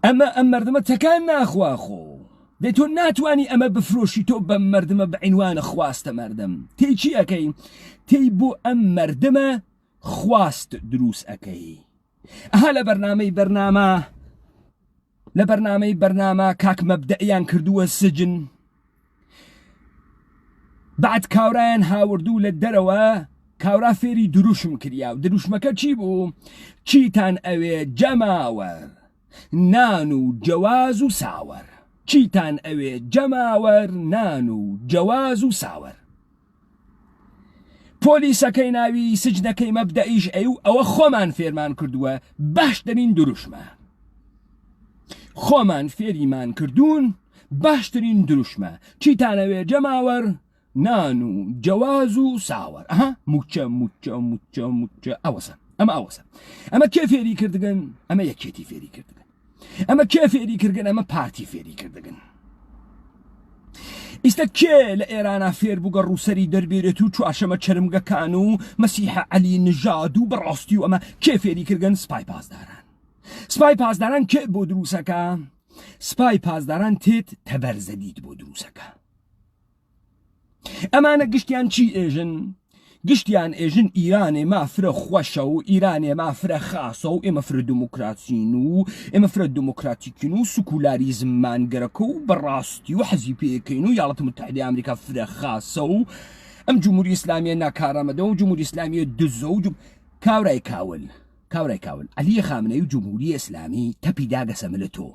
ئەمە ئەم مردمە تەکان ناخوا خۆ دەی تۆ ناتوانی ئەمە بفرۆشی تۆ بەم مردمە بە عنوانە خواستە مردم تێی چی ئەەکەی تێی بۆ ئەم مردمە خواست دروست ئەەکەی ئەها لە بەرنامەی بەرنامە کاک مەبدەئیان کردووە سجن بعد کاورایان هاوردوو لە دەرەوە کاورا فێری دروشم کریا و دروشمەکە چی بوو چیتان ئەوێ جەماوەر نان و جەواز و ساوەر چیتان ئەوێ جەماوەر نان و جەواز و ساوەر پۆلیسەکەی ناوی سجنەکەی مەبدەئیش ئەوە خۆمان فێرمان کردووە باشترین دروشمە خۆمان فێریمان کردوون باشترین دروشمە چیتان ئەوێ جەماوەر نان و جواز و ساور موچە موچە موچە موچە ئەوەسە ئەمە کێ فێری کردگەن ئەمە یەکێتی فێری کردگەن ئەمە کێ فێری کردگەن ئەمە پارتی فێری کردگەن ئیستا کێ لە ئێرانە فێر بووگە ڕووسەری دەربێرێت و چوارشەمە چرمگەکان و مەسیحە عەلی نژاد و بەڕاستی و ئەمە کێ فێری کردگەن سپای پاسداران کێ بۆ دروسەکە سپای پاسداران تێت تەبەرزەدیت بۆ دروسەکە ئەمانە گشتیان چی ئێژن گشتیان ئێژن ئیرانێ مافرە خۆشە و ئیرانێ مافرە خاسە و ئێمە فرە دموکراسین و ئێمە فرە دموکراتیکین و سکولاریزممان گەرەکە و بەڕاستی و حەزی پێکەین و یاڵەتە متحیدەی ئەمریکا فرە خاسە و ئەم جمهوری ئیسلامیە ناکارەمەدە و جمهوری ئیسلامیە دزە و کاورای کاول عەلی خامنەی و جمهوری ئیسلامی تەپی داگەسەمە لە تۆ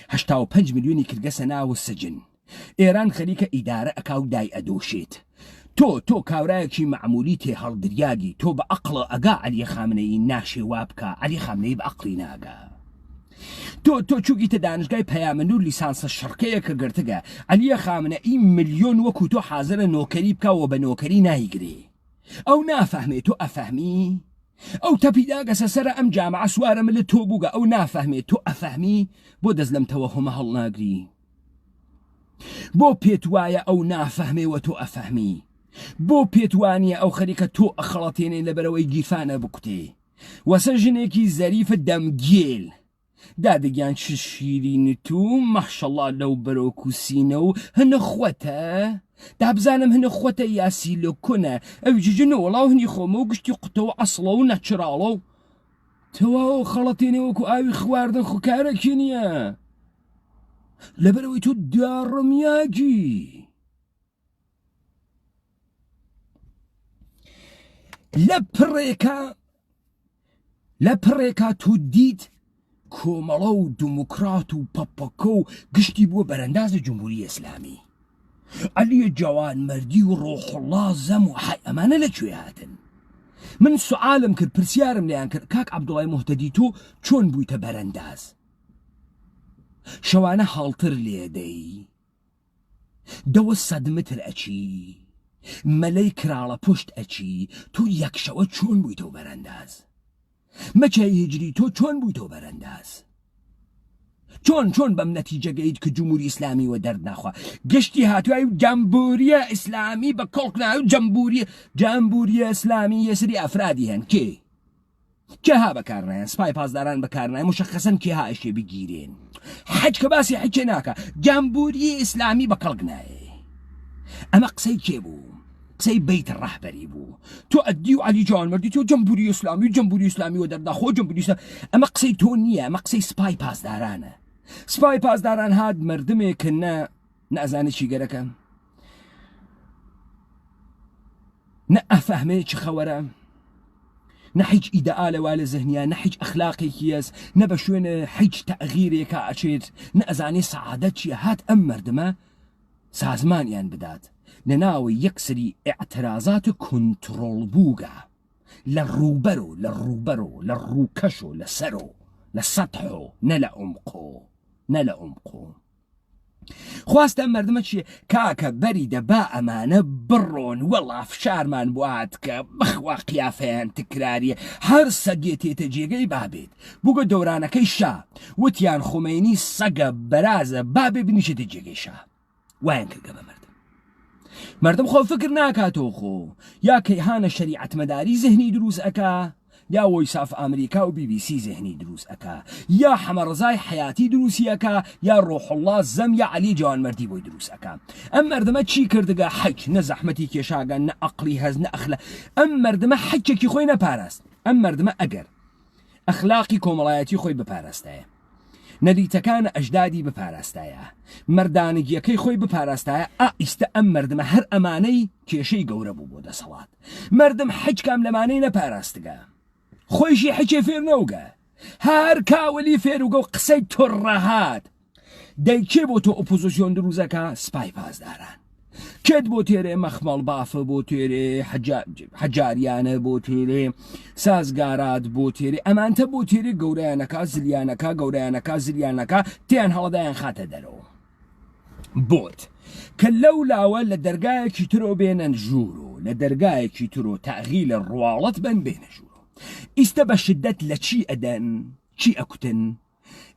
85 ملیۆنی کردگەسە ناو سجن ئێران خەریکە ئیدارە ئەکا و دای ئەدۆشێت تۆ کاورایەکی معمولی تێ هەڵدریاگی تۆ بە عەقڵە ئەگا عەلی خامنەی ناشێ وا بکە عەلی خامنەی بە عەقڵی ناگا تۆ چووگیتە دانشگای پەیامەنور لیسانسە شەڕکەیەکە گرتگە عەلی خامنەی ملیۆن وەکو تۆ حازرە نۆکەری بکەوە بە نۆکەری نایگرێ ئەو نافەهمێت تۆ ئەفەهمی ئەو تەپیداگەسە سەرە ئەم جامعە سوارەمە لە تۆ بووگە ئەو نافەهمێت تۆ ئەفەهمی بۆ دەست لەم تەوەهومە هەڵناگری بۆ پێت وایە ئەو نافەهمێوە تۆ ئەفەهمی بۆ پێت وانیە ئەو خەریکە تۆ ئەخەڵەتێنێ لەبەرەوەی گیرفانە بکوتێ وەسە ژنێکی زەریفە دەمگێل دادەگیان چ شیرینت و مەحشەڵڵا لەو بەرۆک و سینە و هەنە خوەتە دابزانم هەنە خوەتە یاسی لە کۆنە ئەو جژنە وەڵاو هەنی خۆمە و گشتی قوتەوە ئەسڵە و نەچراڵە و تەواو خەڵەتێنێ وەکو ئاوی خواردن خوکارێکی نییە لەبەرەوەی تۆ داڕەمیاگی لە پڕێکا تۆ دیت کۆمەڵە و دموکرات و پەپەکە و گشتی بووە بەرەندازە جمهوری ئیسلامی عەلیە جوانمەردی و ڕۆحوڵڵا زەم و حای ئەمانە لەکوێ هاتن من سوعالم کرد پرسیارم لێیان کرد کاک عەبدوڵای موحتەدی تۆ چۆن بوویتە بەرەنداز شەوانە هەڵتر لێدەی دەوە 100 متر ئەچی مەلەی کراڵە پشت ئەچی تۆ یەکشەوە چۆن بوویتەوە بەرەنداز مەچای هجری تۆ چۆن بوویتەوە بەرەنداز چۆن بەم نەتیجەگەیت کە جمهوری ئیسلامی وە دەردناخوا گشتی هاتووای و جەمبوریە ئیسلامی بە کۆڵکناوی و جەمبوریە ئیسلامی یەسری ئەفرادی هەن کێها بەکارنایەن سپای پاسداران بەکارنایە مشەخەسەن کێها ئەشێ بگیرێن حەج کە باسی حەجێ ناکە جەمبوری ئیسلامی بە کەڵکنایە ئەمە قسەی کێ بوو قسەی بەیت ڕەهبەری بوو تۆ ئەدی و عەلی جوانمەردی تۆ جەمبوری ئیسلامی و دەرداخۆ جەمبوری ئیسلامی ئەمە قسەی تۆ نییە ئەمە قسەی سپای پاسدارانە سپای پاسداران هات مردمێکن نەزانێت چی گەرەکە نە ئەفەهمێ چ خەوەرە نە هیچ ئیدەئالەوا لە زەهنیا نە هیچ ئەخلاقێکی هەست نە بە شوێنە هیچ تەغییرێکە ئەچێت نە ئەزانێ سەعادەت چیە هات ئەم مردمە سازمانیان بدات لە ناوی یەکسری ئێعترازات کۆنتڕۆڵ بووگە لە ڕووبەرۆ لە ڕووکەشۆ لە سەرۆ لە سەتحۆ نە لە عومقۆ خواستە مردمە چیە کاکە بەری دەبا ئەمانە بڕۆن وەڵا فشارمان بوات کە بخوا قیافەیان تکراریە هەر سەگێتێتە جێگەی بابێت بووگە دەورانەکەی شا وتیان خومینی سەگە بەرازە بابێ بنیشێتە جێگەی شا وایان کردگە بە مردم خۆ فکر ناکاتەوە خۆ یا کەیهانە شەریعەت مەداری زەهنی دروست ئەکا یا وەیساف ئەمریکا و BBC زەهنی دروست ئەکا یا حەمەڕزای حیاتی دروستیەکە یا ڕۆحوڵڵا زەم یا عەلی جوانمەردی بۆی دروست ئەکا ئەم مردمە چی کردگە حەج نە زەحمەتی کێشاگەن نە ئەقڵی هەز نە ئەخلا ئەم مردمە حەجێکی خۆی نەپاراست ئەم مردمە ئەگەر ئەخلاقی کۆمەڵایەتی خۆی بپاراستایە نەریتەکانە ئەژدادی بپاراستایە مەردانگیەکەی خۆی بپاراستایە ئیستا ئەم مردمە هەر ئەمانەی کێشەی گەورە بوو بۆ دەسەڵات مردم حەج کام لەمانەی نەپاراستگە خۆیشی حەجێ فێر نەوگە هەر کاوەلی فێروگە و قسەی تۆڕەهات دەیکێ بۆ تۆ ئۆپۆزیسیۆن دروزەکە سپای پاسداران کێت بۆ تێرێ مەخمەڵ بافە بۆ تێرێ حەجاریانە بۆ تێرێ سازگارات بۆ تێرێ ئەمانتە بۆ تێرێ گەورەیانەکە زلیانەکە تیان هەڵەدایان خاتە دەرەوە بۆت کە لەو لاوە لە دەرگایەکی ترۆ بێنن ژوور و لە دەرگایەکی ترۆ تەغیی لە ڕواڵەت بن بێنە ژوور ئیستا بە شدەت لە چی ئەدەن چی ئەکوتن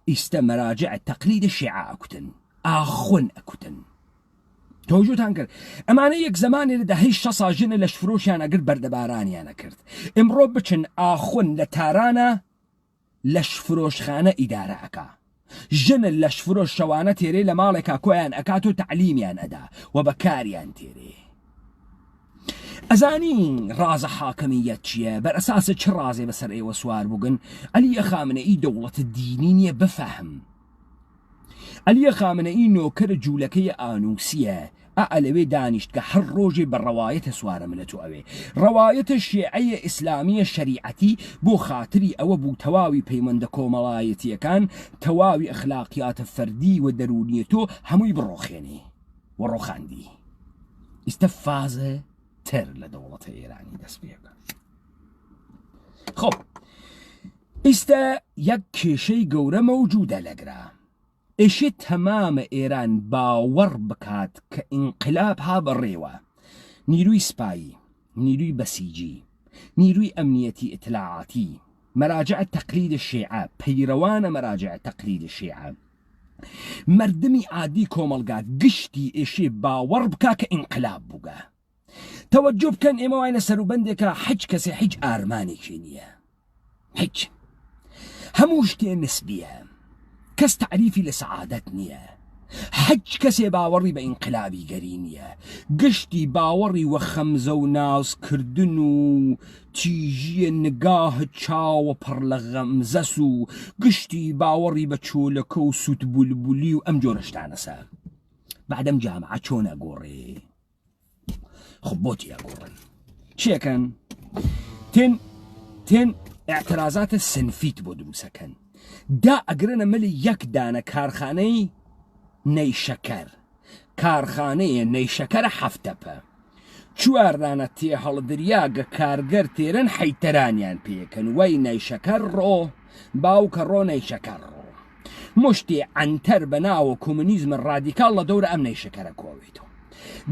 ئیستا مەراجع تەقلید شیعە ئەکوتن ئاخۆن ئەکوتن تۆجوتان کرد ئەمانە یەک زمانی لە دەهەی 600 ژنە لەش فرۆشیان ئەگر بەردەبارانیانە کرد ئمڕۆ بچن ئاخۆن لە تارانە لەش فرۆشخانە ئیدارە ئەکا ژنە لەش فرۆش شەوانە تێرێ لە ماڵێکا کۆیان ئەکات و تعلیمیان ئەدا و بەکاریان تێرێ ئەزانین ڕازە حاکمیەت چییە بەرئەساسە چ ڕازێ بەسەر ئێوە سوار بووگن عەلیە خامنەئی دەوڵەتە دینی نییە بفەهم عەلیە خامنەئی نۆکەرە جوولەکەی ئانووسیە ئەلەوێ دانیشت کە هەر ڕۆژێ بە ڕەوایەتە سوارە ملەت و ئەوێ ڕەوایەتە شیعەیە ئیسلامیە شەریعەتی بۆ خاتری ئەوە بوو تەواوی پەیوەندە کۆمەڵایەتیەکان تەواوی ئەخلاقیاتە فەردی و دەرونیەتۆ هەمووی بڕۆخێنی و ڕۆخاندی ئیستا فازە تر لە دەوڵەتە ئێرانی دەست پێکە خۆ ئیستا یەک کێشەی گەورە مەوجودە لەگرا ئێشێ تەمامە ئێران باوەڕ بکات کە ئینقلاب ها بەڕێوە نیروی سپایی نیروی بەسیجی نیروی ئەمنیەتی ئیتلاعاتی مەراجع تەقلید شیعە پەیرەوانە مەراجع تەقلید شیعە مردمی عادی کۆمەلگات گشتی ئێشێ باوەڕ بکا کە ئینقلاب بووگە تەوەجۆ بکەن ئێمە وای لە سەروبەندێکە هیچ کەسێ هیچ ئارمانێکی نییە هیچ هەموو شتێ نسبیە کەس تعریفی لە سەعادەت نییە هیچ کەسێ باوەڕی بە ئینقلابی گەری نییە گشتی باوەڕی وە خەمزە و نازکردن و تیژیە نگاه چاوە پڕ لە غەمزەس و گشتی باوەڕی بە چۆلەکە و سووت بولبولی و ئەم جۆرەشتانەسە بعدەم جامعە چۆنە گۆڕێ خب بۆتی ئەگۆڕن چیەکەن تێن اعترازاتە سنفیت بۆ دروسەکەن دا ئەگرنە مەلی یەک دانە کارخانەی نەیشەکەر کارخانەیە نەیشەکەرە هەفتەپە چواردانە تێ هەڵدریاگە کارگەر تێرن حەیتەرانیان پێکەن وەی نەیشەکەر ڕۆ باوکە ڕۆ نەیشەکەر ڕۆ مشتێ ئەنتەر بە ناوە کۆمونیزمە ڕادیکاڵ لە دەورە ئەم نەیشەکەرە کۆوێتەوە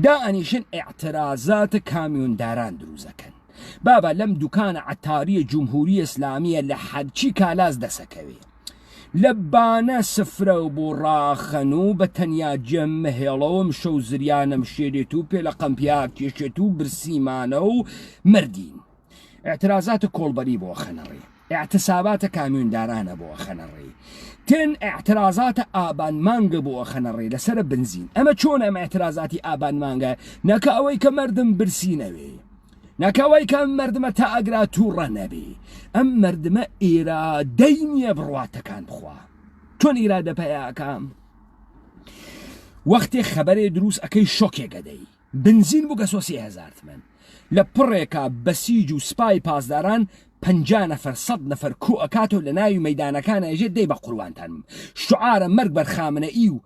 دا ئەنیشن ئیعترازاتە کامیۆنداران دروزەکەن بابا لەم دوکانە عەتاریە جمهوری ئیسلامیە لە حەرچی کالاز دەسەکەوێ لە بانە سفرە و بۆ ڕاخەن و بە تەنیا جەم مەهێڵەوەم شەو زریانەم شێرێت و پێ لە قەمپیا کێشێت و برسیمانە و مردین ئاعترازاتە کۆڵبەری بۆ خەنەڕێ اعتساباتە کامیۆندارانە بۆ خەنەڕێ تێن ئاعترازاتە ئابانمانگە بۆ خەنەڕێ لەسەرە بنزین ئەمە چۆن ئەمە ئاعترازاتی ئابانمانگە نەکە ئەوەی کە مردم برسینەوێ نەکەوەی کە مردمە تا ئەگرا تووڕە نەبێ ئەم مردمە ئێرادەی نییە بڕواتەکان بخوا چۆن ئیرادە پەیاکەم وەختێ خەبەرێ دروست ئەەکەی شۆکێگەدەی بنزین بوو گە 3,000 تمەن لە پڕێکە بەسیج و سپای پاسداران 50 نەفەر 100 نەفەر کو ئەکاتۆ لە ناوی مەیدانەکانە ئەژێ دەی بە قوروانتانم شعارە مەرگ بەر خامنەئی و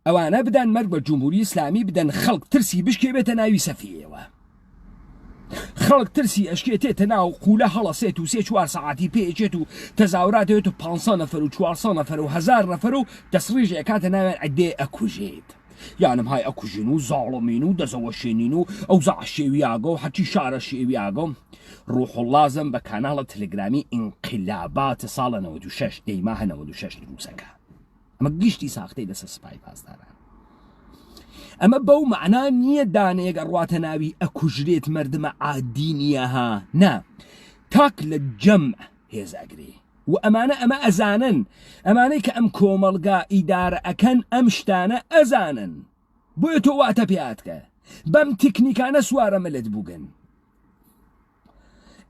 ئەوانە بدەن مەرگ بە جمهوری ئیسلامی بدەن خەڵک ترسی بشکێ بێتە ناوی سەفیەوە خەڵک ترسی ئەشکێتێتە ناو قولە هەڵەسێت و 3-4 سەعاتی پێچێت و تەزاوراتێت و 500 نەفەر و 400 نەفەر و 1000 نەفەر و دەسڕێژ ئەکاتە ناوێن ئەدێ ئەکوژێت یانم های ئەکوژین و زاڵمین و دەزەوەشێنین و ئەو زەعشێویاگە و حەچی شارە شێویاگە ڕوح اللازم بە کاناڵە تەلگرامی ئینقلابات ساڵە 96 دەیماهە 96 دروسەکە ئەمە گشتی ساختەی لەسەر سپای پاسداران ئەمە بەو معنا نییە دانەیەگە ڕواتە ناوی ئەکوژرێت مردمە عادی نییە ها نا تاک لە جەمع هێزاگرێ و ئەمە ئەزانن ئەمانەی کە ئەم کۆمەڵگا ئیدارە ئەکەن ئەم شتانە ئەزانن بۆیە تۆ واتە پێاتکە بەم تکنیکانە سوارە مەلت بووگن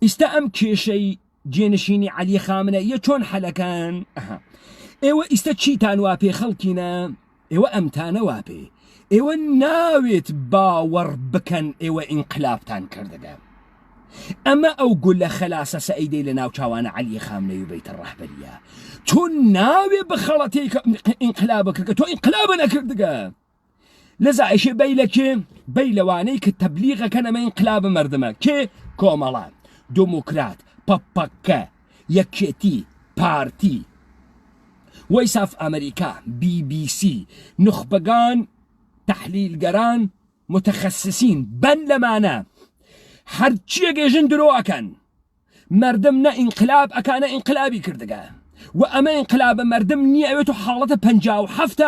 ئیستا ئەم کێشەی جێنشینی عەلی خامنەیە چۆن حەلەکان ئێوە ئیستا چیتان وا پێ خەڵکینە ئێوە ئەمتانە وا پێ ئێوە ناوێت باوەڕ بکەن ئێوە ئینقلابتان کردەگە ئەمە ئەو گولە خەلاسە سەعیدەی لە ناوچاوانە عەلی خامنەی و بەیتە ڕەهبەریە تۆ ناوێ بخەڵەتەی کە ئینقلابە کردگە تۆ ئینقلابە نەکردگە لەزا ئیشێ بەی لە کێ بەی لەوانەی کە تەبلیغەکەن ئەمە ئینقلابە مردمە کێ کۆمەڵان دموکرات پەپەکە یەکێتی پارتی وایس ئاف ئەمریکا BBC نخبەگان تحلیلگەران متخصصین بەن لەمانە هەرچیە گێژن درۆ ئەکەن مردم نە ئینقلاب ئەکانە ئینقلابی کردگە و ئەمە ئینقلابە مردم نییە ئەوێت و حاڵەتە 57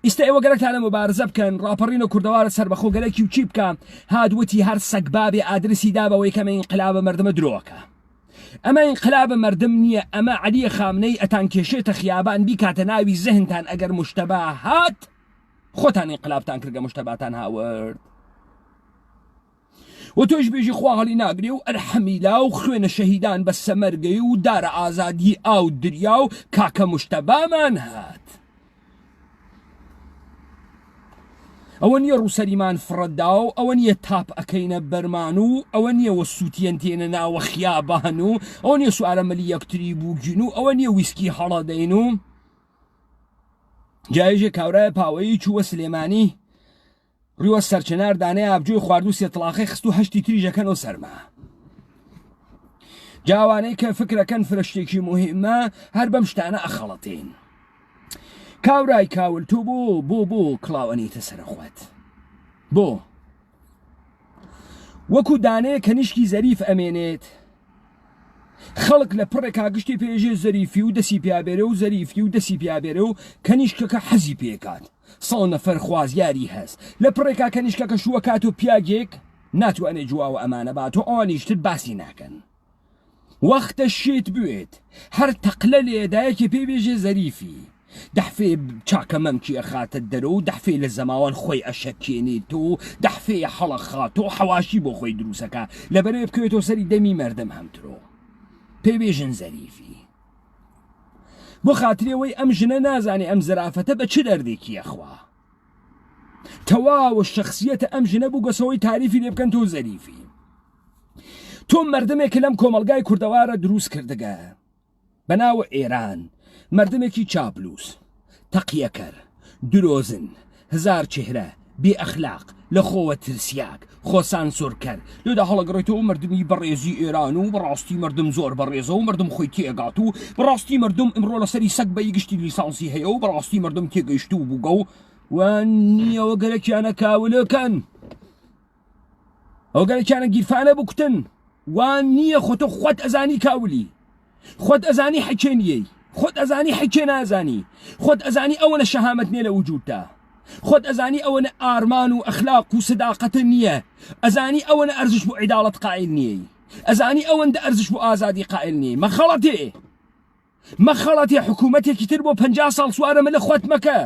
ئیستا ئێوە گەرەکتانە مبارزە بکەن ڕاپەڕینە کوردەوارە سەربەخۆ گەرەکی و چی بکە هادووتی هەر سەگ بابێ ئادرسی دابەوەی کەمە ئینقلابە مردمە درۆکە ئەمە ئینقلابە مردم نییە ئەمە عەلیە خامنەی ئەتان کێشێتە خیابان بیکاتە ناوی زەهنتان ئەگەر موشتەبا هات خۆتان ئینقلابتان کردگە موشتەباتان هاورد و تۆش بێژی خوا هەڵی ناگرێ و ئەرحەمیلا و خوێنە شەهیدان بە سەمەرگەی و دارە ئازادی ئاو دریا و کاکە موشتەبامان هات ئەوە نییە ڕووسەریمان فڕەتدا و ئەوە نییە تاپ ئەەکەینە بەرمان و ئەوە نییە وە سووتێن تێنە ناوە خیابان و ئەوە نییە سوارە مەلی یەکتری بووگین و ئەوە نییە ویسکی هەڵەدەین و جایژێ کاورایە پاوەیی چووە سلێمانی ڕیوە سەرچنار دانەیە ئابجوی خواردو سێتڵاخی خست و هەشتی تریژەکەنەوە سەرما جاوانەی کە فکرەکەن فرشتێکی مهمە هەر بەم شتانە ئەخەڵەتین کاورای کاول تۆ بۆ کڵاوەنیتە سەرخوات بۆ وەکو دانەیە کە نیشکی زەریف ئەمێنێت خەڵک لە پڕێکا گشتی پێژێ زەریفی و دەسی پیابێرە و زەریفی و دەسی پیابێرە و کەنیشکەکە حەزی پێکات 100 نەفەر خوازیاری هەست لە پڕێکا کەنیشکەکە شووەکات و پیاگێک ناتوانێت جواوە ئەمانە بات و ئەوانیشتر باسی ناکەن وەختە شێت بوێت هەر تەقلە لێدایەکی پێبێژێ زەریفی دەحفێ چاکە مەمکی ئەخاتە دەرە و دەحفێ لە زەماوان خۆی ئەشەکێنێت و دەحفێ حەڵەخات و حەواشی بۆ خۆی دروستەکە لەبەرێ بکەوێتەوە سەری دەمی مەردم هەمترۆ پێبێژن زەریفی بۆ خاترێەوەی ئەم ژنە نازانێ ئەم زرافەتە بە چ دەردێکی ئەخوا تەواوە شخصیەتە ئەم ژنە بووگەسەوەی تاریفی لێ بکەن تۆ زەریفی تۆ مردمێک لەم کۆمەلگای کوردەوارە دروست کردگە بەناوە ئێران مردمێکی چاپلوس تەقیەکەر درۆزن هزار چهرە بێ ئەخلاق لە خۆوە ترسیاک خۆسان سۆرکەر لێدا هەڵەگەڕێتەوە مردمی بەڕێزی ئێران و بەڕاستی مردم زۆر بەڕێزە و مردم خۆی تێگات و بەڕاستی مردم ئەمڕۆ لەسەری سەگ بەی گشتی لیسانسی هەیە و بەڕاستی مردم تێگەیشت و بووگە و نییەوە گەرەکیانە کاولەکەن ئەو گەرەکیانە گیرفانە بکوتن وان نییە خۆتۆ خۆت ئەزانی کاولی خۆت ئەزانی حەکێنیەی خۆت ئەزانی حەکێ نازانی خۆت ئەزانی ئەوەنە شەهامەت نیە لە وجودتا خۆت ئەزانی ئەوەنە ئارمان و ئەخلاق و سداقەتە نییە ئەزانی ئەوەنە ئەرزش بۆ عیداڵەت قائل نییە ئەزانی ئەوەندە ئەرزش بۆ ئازادی قائل نییە مەخەڵەتێ حکوومەتێکی تر بۆ 50 ساڵ سوارە من لە خۆت مەکە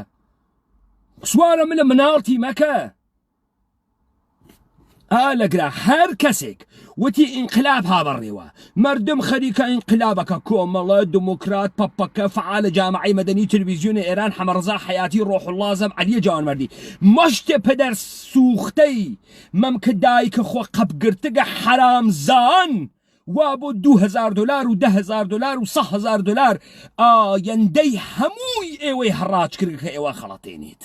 سوارە من لە مناڵتی مەکە لەگرا هەر کەسێک وتی ئینقلاب هابەڕێوە مردم خەریکە ئینقلابەکە کۆمەڵە دموکرات پەپەکە فعالە جامعی مەدەنی تلڤیزیۆنی ئێران حەمەڕزا حەیاتی ڕۆحوڵڵازەم عەلیە جوانمەردی مەشتێ پەدەر سوختەی مەمکە دایکە خۆ قەبگرتگە حەرامزان وا بۆ $2,000 و $10,000 و $100,000 ئایەندەی هەمووی ئێوەی هەڕاج کردکە ئێوە خەڵەتێنیت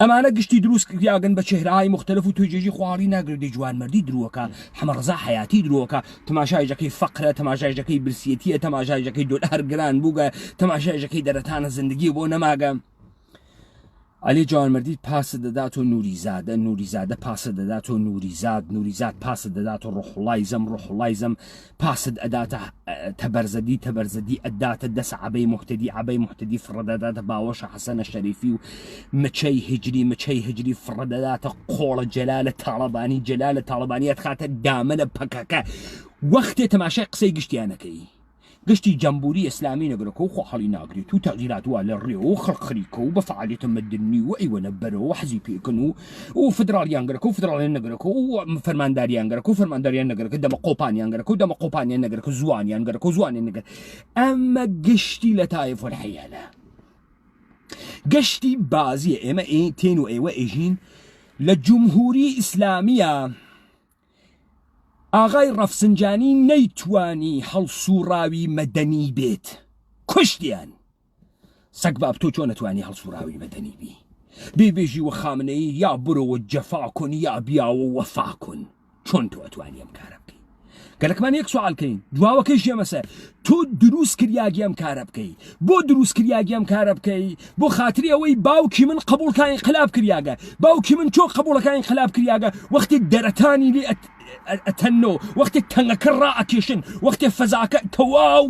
ئەمانە گشتی دروست کردیاگەن بە چهرەهای مختلف و توێژێژی خواڵی ناگردی جوانمەردی درۆکە حەمەڕزا حەیاتی درۆکە تەماشایەکەی فەقرە تەماشایەکەی برسیەتیە تەماشایەکەی دۆلار گران بووگە تەماشایەکەی دەرەتانە زندگی بۆ نەماگە علی جوانمەردی پاسە دەدات و نوریزادە پاسە دەدات و نوریزاد پاسە دەدات و ڕۆحوڵایزەم پاسد ئەداتە تەبەرزەدی ئەداتە دەس عەبەی موحتەدی فڕەدەداتە باوەشە حەسەنە شەریفی و مچەی هجری فڕەدەداتە قۆڵە جەلالە تاڵەبانیەت خاتە دامە لە پەکەکە وەختێ تەماشای قسەی گشتیانەکەی گشتی جەمبوری ئیسلامی نەگرەکە و خۆحەڵی ناگریت و تەغییرات وە لە ڕێ و خەڵقخەریکە و بە فعالیتە مەدنی و ئەیوەنە بەرەوە حەزی پێکن و فدراڵیان گرەکە و فدراڵیان نەگرەکە و فەرمانداریان گرەکە و فەرمانداریان نەگرەکە دەمە قۆپانیان گرەکە و دەمە قۆپانیان نەگرەکە زوانیان گرەکە و زوانیان نەگەر ئەمە گشتی لە تایف الحەیانە گشتی بازیە ئێمە تێن و ئێوە ئێژین لە جمهوری ئیسلامیە ئاغای ڕەفسنجانی نەیتوانی هەڵسوڕاوی مەدەنی بێت کوشتیان سەگ باب تۆ چۆن نەتوانی هەڵسوڕاوی مەدەنی بی بێبێژی وە خامنەی یا برەوە جەفا کن یا بیاوە وەفا کن چۆن تۆ ئەتوانی ئەم کارە بکەی گەلەکمان یەک سوالکەین دواوەکەی ژێمەسە تۆ دروست کریاگی ئەم کارە بکەی بۆ دروست کریاگی ئەم کارە بکەی بۆ خاتری ئەوەی باوکی من قبولکە ئینقلاب کریاگە باوکی من چۆ قبولەکە ئینقلاب کریاگە وەختی دەرەتانی لێ ئەتەنەوە وەختی تەنگەکە ڕائەکێشن وەختی فەزاکە تەواو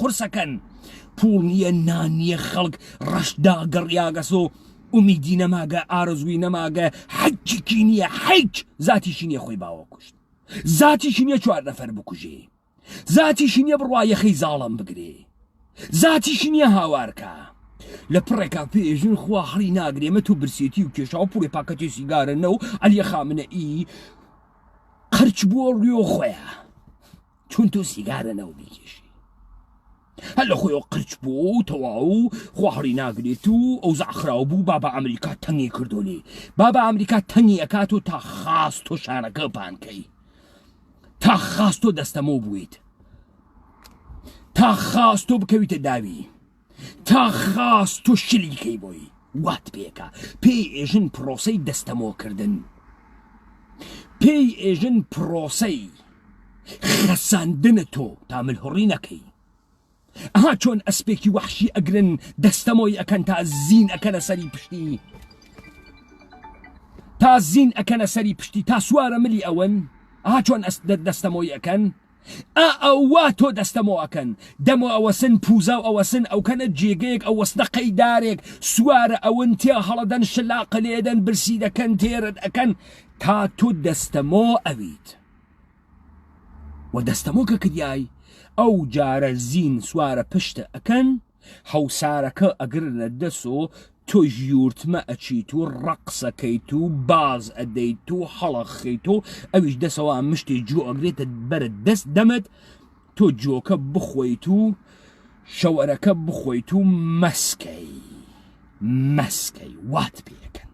قورسەکەن پوڵ نییە نان نییە خەڵک ڕەشدا گەڕیاگەسۆ ئومیدی نەماگە ئارزووی نەماگە حەجێکی نییە حەج زاتیشی نییە خۆی باوە کوشت زاتیشی نییە 4 نەفەر بکوژێ زاتیشی نییە بڕوایەخەی زاڵم بگرێ زاتیشی نییە هاوارکە لە پڕێکا پێژن خوا هەڵی ناگرێمە تۆ برسێتی و کێشاو پوڕێ پاکەتی سیگارە نەو ئەلیە خامنەئی قەرچ بووە ڕوێ خۆیە چون تۆ سیگارە نەو بیکێشی هەر لە خۆیەوە قرچ بوو تەواو خواهڕی ناگرێت و ئەو زعخراو بوو بابا ئەمریکا تەنگی کردو لێ بابا ئەمریکا تەنگی ئەکات و تا خاست تۆ شانەکە پانکەی تا خاست تۆ دەستەمۆ بوویت تا خاست تۆ بکەویتە داوی تا خاست تۆ شلیکەی بۆی وات پێکە پێی ئێژن پرۆسەی دەستەمۆکردن پێی ئێژن پرۆسەی خەساندنە تۆ تا ملهوڕی نەکەی ئەها چۆن ئەسپێکی وەحشی ئەگرن دەستەمۆی ئەکەن تا زین ئەکەنە سەری پشتی تا زین ئەکەنە سەری پشتی تا سوارە ملی ئەوەن ئەها چۆن دەستەمۆی ئەکەن ئەووا تۆ دەستەمۆ ئەکەن دەمۆ ئەوەسن پوزە و ئەوەسن ئەوکەنە جێگەیەک ئەو وەستە قەیدارێک سوارە ئەون تێ هەڵەدەن شلاقە لێدەن برسی دەکەن تێرت ئەکەن تا تۆ دەستەمۆ ئەویت و دەستەمۆکە کردیای ئەو جارە زین سوارە پشتە ئەکەن هەوسارەکە ئەگرنە دەست و تۆ ژیورتمە ئەچیت و ڕەقسەکەیت و باز ئەدەیت و هەڵەخەیت و ئەویش دەسەوە مشتی جۆ ئەگرێتە بەرە دەست دەمت تۆ جۆکە بخۆیت و شەوەرەکە بخۆیت و مەسکەی وات پێەکەن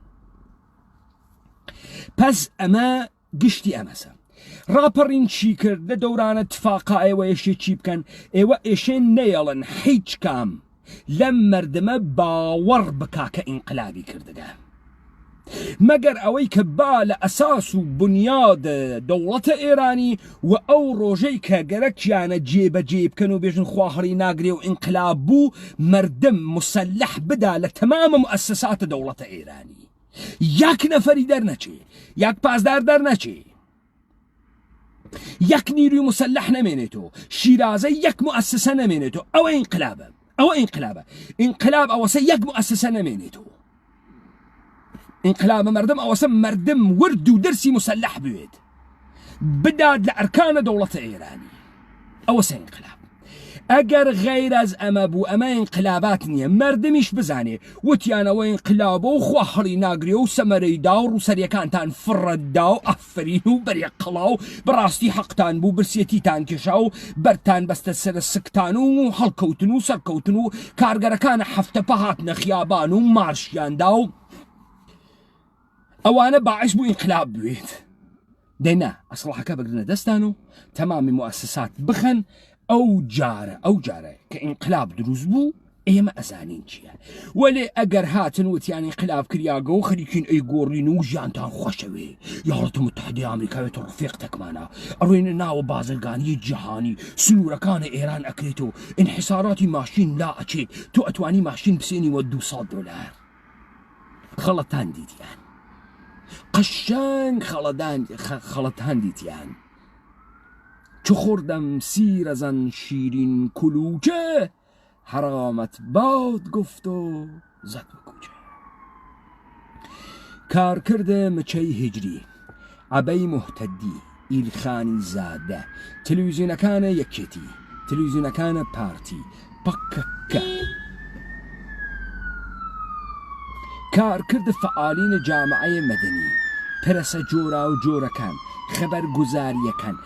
پەس ئەمە گشتی ئەمەسە ڕاپەڕین چی کرد لە دەورانە تفاقا ئێوە ئێشێ چی بکەن ئێوە ئێشێن نەیەڵن هیچ کام لەم مردمە باوەڕ بکا کە ئینقلابی کردگە مەگەر ئەوەی کە با لە ئەساس و بنیاد دەوڵەتە ئێرانی و ئەو ڕۆژەی کە گەرەکیانە جێبەجێ بکەن و بێژن خواهڕی ناگرێ و ئینقلاب بوو مردم مسلح بدا لە تەمامە مؤسساتە دەوڵەتە ئێرانی یەک نەفەری دەرنەچێ یەک پاسدار دەرنەچێ یەک نیروی مسلح نەمێنێتەوە شیرازە یەک مؤسسە نەمێنێتەوە ئەوە ئینقلابە ئەوە ئینقلاب ئەوەسە یەک مؤسسە نەمێنێتەوە ئینقلابە مردم ئەوەسە مردم ورد و دەرسی مسلح بوێت بدات لە ئەرکانە دەوڵەتە ئێرانی ئەوەسە ئینقلاب ئەگەر غەیر ئەز ئەمە بوو ئەمە ئینقلابات نییە مردمیش بزانێ وتیانەوە ئینقلابە و خواهڕی ناگرێ و سەمەرەی دا و ڕووسەریەکانتان فڕەتدا و ئەفرین و بەرێ قڵاو بەڕاستی حەقتان بوو برسێتیتان کێشا و بەرتان بەستە سرە سکتان و هەڵکەوتن و سەرکەوتن و کارگەرەکانە هەفتە پەهاتنە خیابان و مارشیاندا و ئەوانە باعث بوو ئینقلاب بوێت دەینا ئەسڵحەکە بگرنە دەستان و تەمامی مؤسسات بخەن ئەو جارە کە ئینقلاب دروست بوو ئێمە ئەزانین چییە وەلێ ئەگەر هاتن وتیان ئینقلاب کریاگە و خەریکین ئەی گۆڕین و ژیانتان خۆشەوێ یاڵەتە متحدەی ئەمریکاوێت و ڕفێقتەکمانە ئەڕۆینە ناوە بازرگانی جیهانی سنوورەکانە ئێران ئەکرێت و ئینحیساراتی ماشین لا ئەچێت تۆ ئەتوانی ماشین بسێنیوە $200 خەڵەتان دیتیان قەشەنگ خەڵەتان دیتیان چو خوردم سیر از آن شیرین کلوچه حرامت باد گفت و زد به کوچه کارکرد مچه هجری عبای محتدی ایلخانی زاده تلویزیونەکان یەکێتی تلویزیونەکان پارتی پەکەکە کارکرد فعالین جامعه مدنی پرسە جۆرا و جۆرەکان خەبەرگوزاریەکان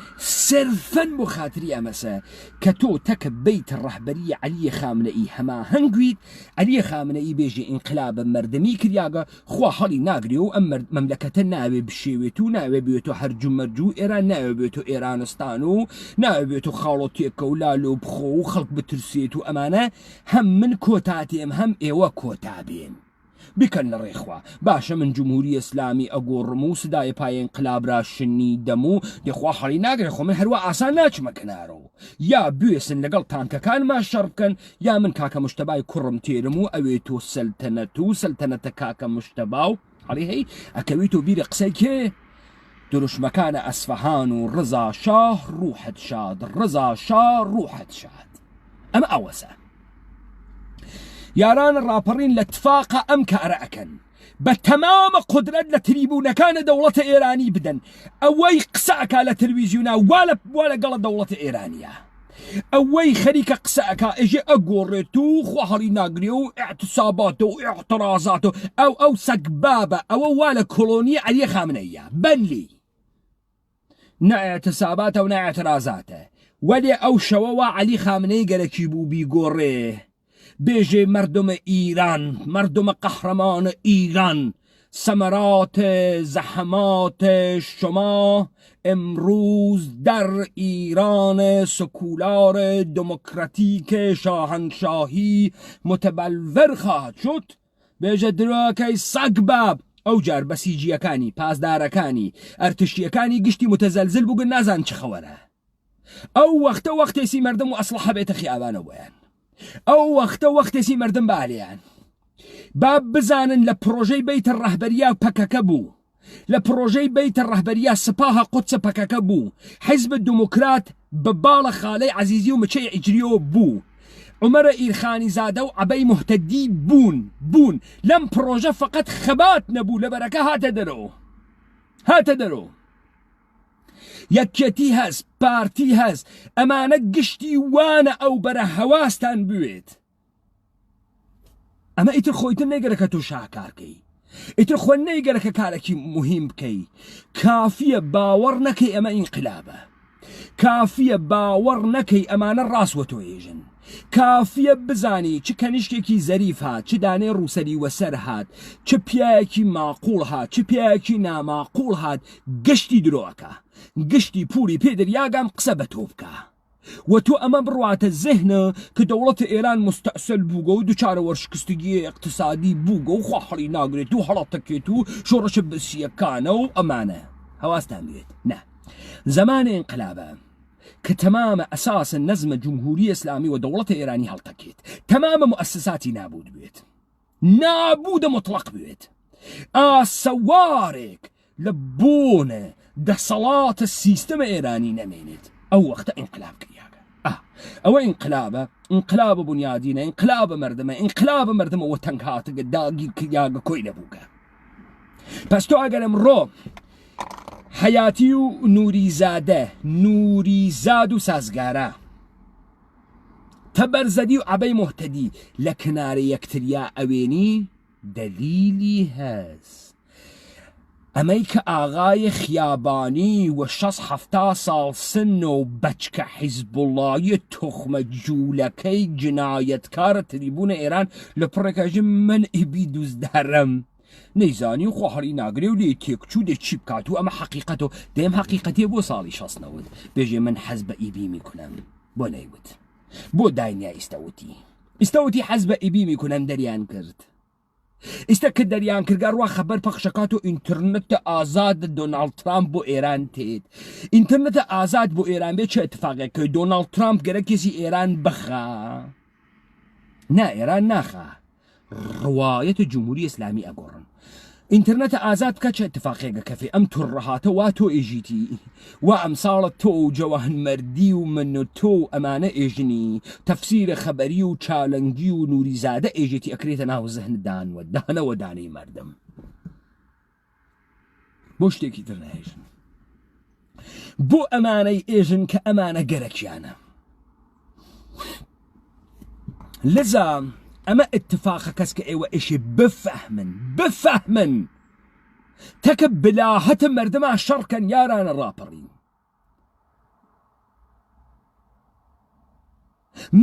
سرفەن بۆ خاتری ئەمەسە کە تۆ تەکە بیتە ڕەحبەری عەلیە خامنەئی هەماهەنگویت عەلیە خامنەئی بێژێ ئینقلابە مەردەمی کریاگە خوا هەڵی ناگرێ و ئەم مەملەکەتە ناوێ بشێوێت و ناوێ بێتۆ هەرجو مەرجوو ئێران ناوێ بێتۆ ئێرانستان و ناوێ بێتۆ خاڵۆتێکە و لالۆ بخۆ و خەڵک بترسێت و ئەمانە هەم من کۆتاتێم هەم ئێوە کۆتابێن بکەن لە ڕێخوا باشە من جمهوری ئیسلامی ئەگۆڕم و سدای پای انقلابرا شنی دەم و دەخوا هەڵی ناگرێت خۆ من هەروە ئاسان ناچمە کەنارەوە یا بوێسن لەگەڵ تانکەکانمان شەڕ بکەن یا من کاکە مشتەبای کوڕم تێرم و ئەوێ تۆ سەلتەنەت و سەلتەنەتە کاکە مشتەبا و هەڵی هەی ئەکەویت و بیرە قسەی کێ دروشمەکانە ئەسفەهان و ڕزا شاه ڕوحت شاد ڕزا شاه ڕوحت شاد ئەمە ئەوەسە یاران ڕاپەڕین لە اتفاقە ئەم کارە ئەکەن بە تەمامە قودرەت لە تریبوونەکانە دەوڵەتە ئێرانی بدەن ئەوەی قسەکە لە تەلەڤیزیۆنا وا لەگەڵە دەوڵەتە ئێرانیە ئەوەی خەریکە قسەکە ئێژێ ئەگۆڕێت و خواهڵی ناگرێ و ئاعتساباتە و ئاعتراضاتە ئەو سەگ بابە ئەوە وا لە کۆلۆنی عەلی خامنەیە بەنلی نە ئاعتساباتە و نە ئاعترازاتە وەلێ ئەو شەوەوە عەلی خامنەی گەرەکی بوو بیگۆڕێ بێژێ مردم ایران مردم قهرمان ایران ثمرات زحمات شما امروز در ایران سکولار دموکراتیک شاهنشاهی متبلور خواهد شد بێژە درۆکەی سەگ باب ئەو جار بەسیجیەکانی پاسدارەکانی ئەرتشیەکانی گشتی متەزەلزل بووگن نازان چ خەوەرە ئەو وەختە وەختێسی مردم و ئەسڵحە بێتە خیابانەوەیان ئەو وەختە وەختێسی مردم بالیان با بزانن لە پرۆژەی بەیتە ڕەهبەریە پەکەکە بوو لە پرۆژەی بەیتە ڕەهبەریە سپاها قودسە پەکەکە بوو حیزب دموکرات بە باڵە خاڵەی عەزیزی و مچەی ئیجریۆ بوو عومەرە ئیرخانی زادە و عەبەی موحتەدی بوون لەم پرۆژە فقط خەبات نەبوو لەبەرەکە هاتە دەرۆ یەکێتی هەست پارتی هەست ئەمانە گشتی وانە ئەو بەرە هەواستان بوێت ئەمە ئیتر خۆیتر نەیگەرەکە تۆ شاکارکەی ئیتر خۆ نەیگەرەکە کارێکی مهم بکەی کافیە باوەڕ نەکەی ئەمە ئینقلابە کافیە باوەڕ نەکەی ئەمانە ڕاستوە تۆ هێژن کافیە بزانی چ کەنیشتێکی زەریف هات چ دانێ ڕووسەری وەسەر هات چ پیاەکی ماقوڵ هات چ پیاەکی ناماقوڵ هات گشتی درۆکە گشتی پوری پێدریاگام قسە بە تۆ بکە و تۆ ئەمە بڕواتە زێهنە کە دەوڵەتە ئێران مستەسل بووگە و دووچارە وەرشکستگی اقتصادی بووگە و خواهڵی ناگرێت و هەڵەتەکێت و شۆڕەشە بەسیەکانە و ئەمانە هەواستان بێت نە زمانە ئینقلابە کە تەمامە ئەساسە نەزمە جمهوری ئیسلامی و دەوڵەتە ئێرانی هەڵتەکێت تەمامە مؤسساتی نابود بێت نابودە مطلق بێت ئاسەوارێک لە بۆنە دەسەڵاتە سیستەمە ئێرانی نەمێنێت ئەو وەختە ئینقلاب کریاگە ئەوە ئینقلابە بنیادینە ئینقلابە مردمە ئینقلابە مردمەوە تەنگ هاتەگە داگیر کریاگە کۆی نەبووگە پس تۆ ئەگەر ئەمڕۆ حیاتی و نوریزاد و سازگارە تەبەرزەدی و عەبەی موحتەدی لە کنارە یەکتریا ئەوێنی دەلیلی هەست ئەمەی کە ئاغای خیابانی و 60-70 ساڵ سن و بەچکە حیزبوڵڵایی تۆخمە جوولەکەی جنایەتکارە تریبوونە ئێران لە پڕێکەژم من ئیبی دوزدارم نەیزانی و خواهڵی ناگرێ و لێ تێکچوو دێ چی بکات و ئەمە حەقیقەت و دەیەم حەقیقەتێ بۆ ساڵی 69 بێژێ من حەز بە ئیبی میکنم بۆ نەیوت بۆ داینیا ئیستەوتی حەز بە ئیبی میکنم دەریان کرد ئیستا کە دەریان کردگەڕوا خەبەر پەخشەکات و ئینترنێتە ئازاد دۆناڵد ترامپ بۆ ئێران تێت ئینترنێتە ئازاد بۆ ئێران بێت چه اتفاقێک دۆناڵد ترامپ گەرە کێسی ئێران بخا نا ئێران ناخا ڕوایەتە جمهوری ئیسلامی ئەگۆڕن ئینترنێتە ئازاد بکە چه اتفاقێکە کەفێ ئەم توڕەهاتە وا تۆ ئێژیتی وا ئەمساڵە تۆ و جەوەهنمەردی و من و تۆ ئەمانە ئێژنی تەفسیرە خەبەری و چالەنگی و نوریزادە ئێژێتی ئەکرێتە ناو زەهندانوە دانەوە دانەی مردم بۆ شتێکی تر نەهێژن بۆ ئەمانەی ئێژن کە ئەمانە گەرەکیانە لەزا ئەمە اتفاقە کەس کە ئێوە ئێشێ بفەهمن تەکە بلاهەتە مردما شەڕکەن یارانە ڕاپەڕین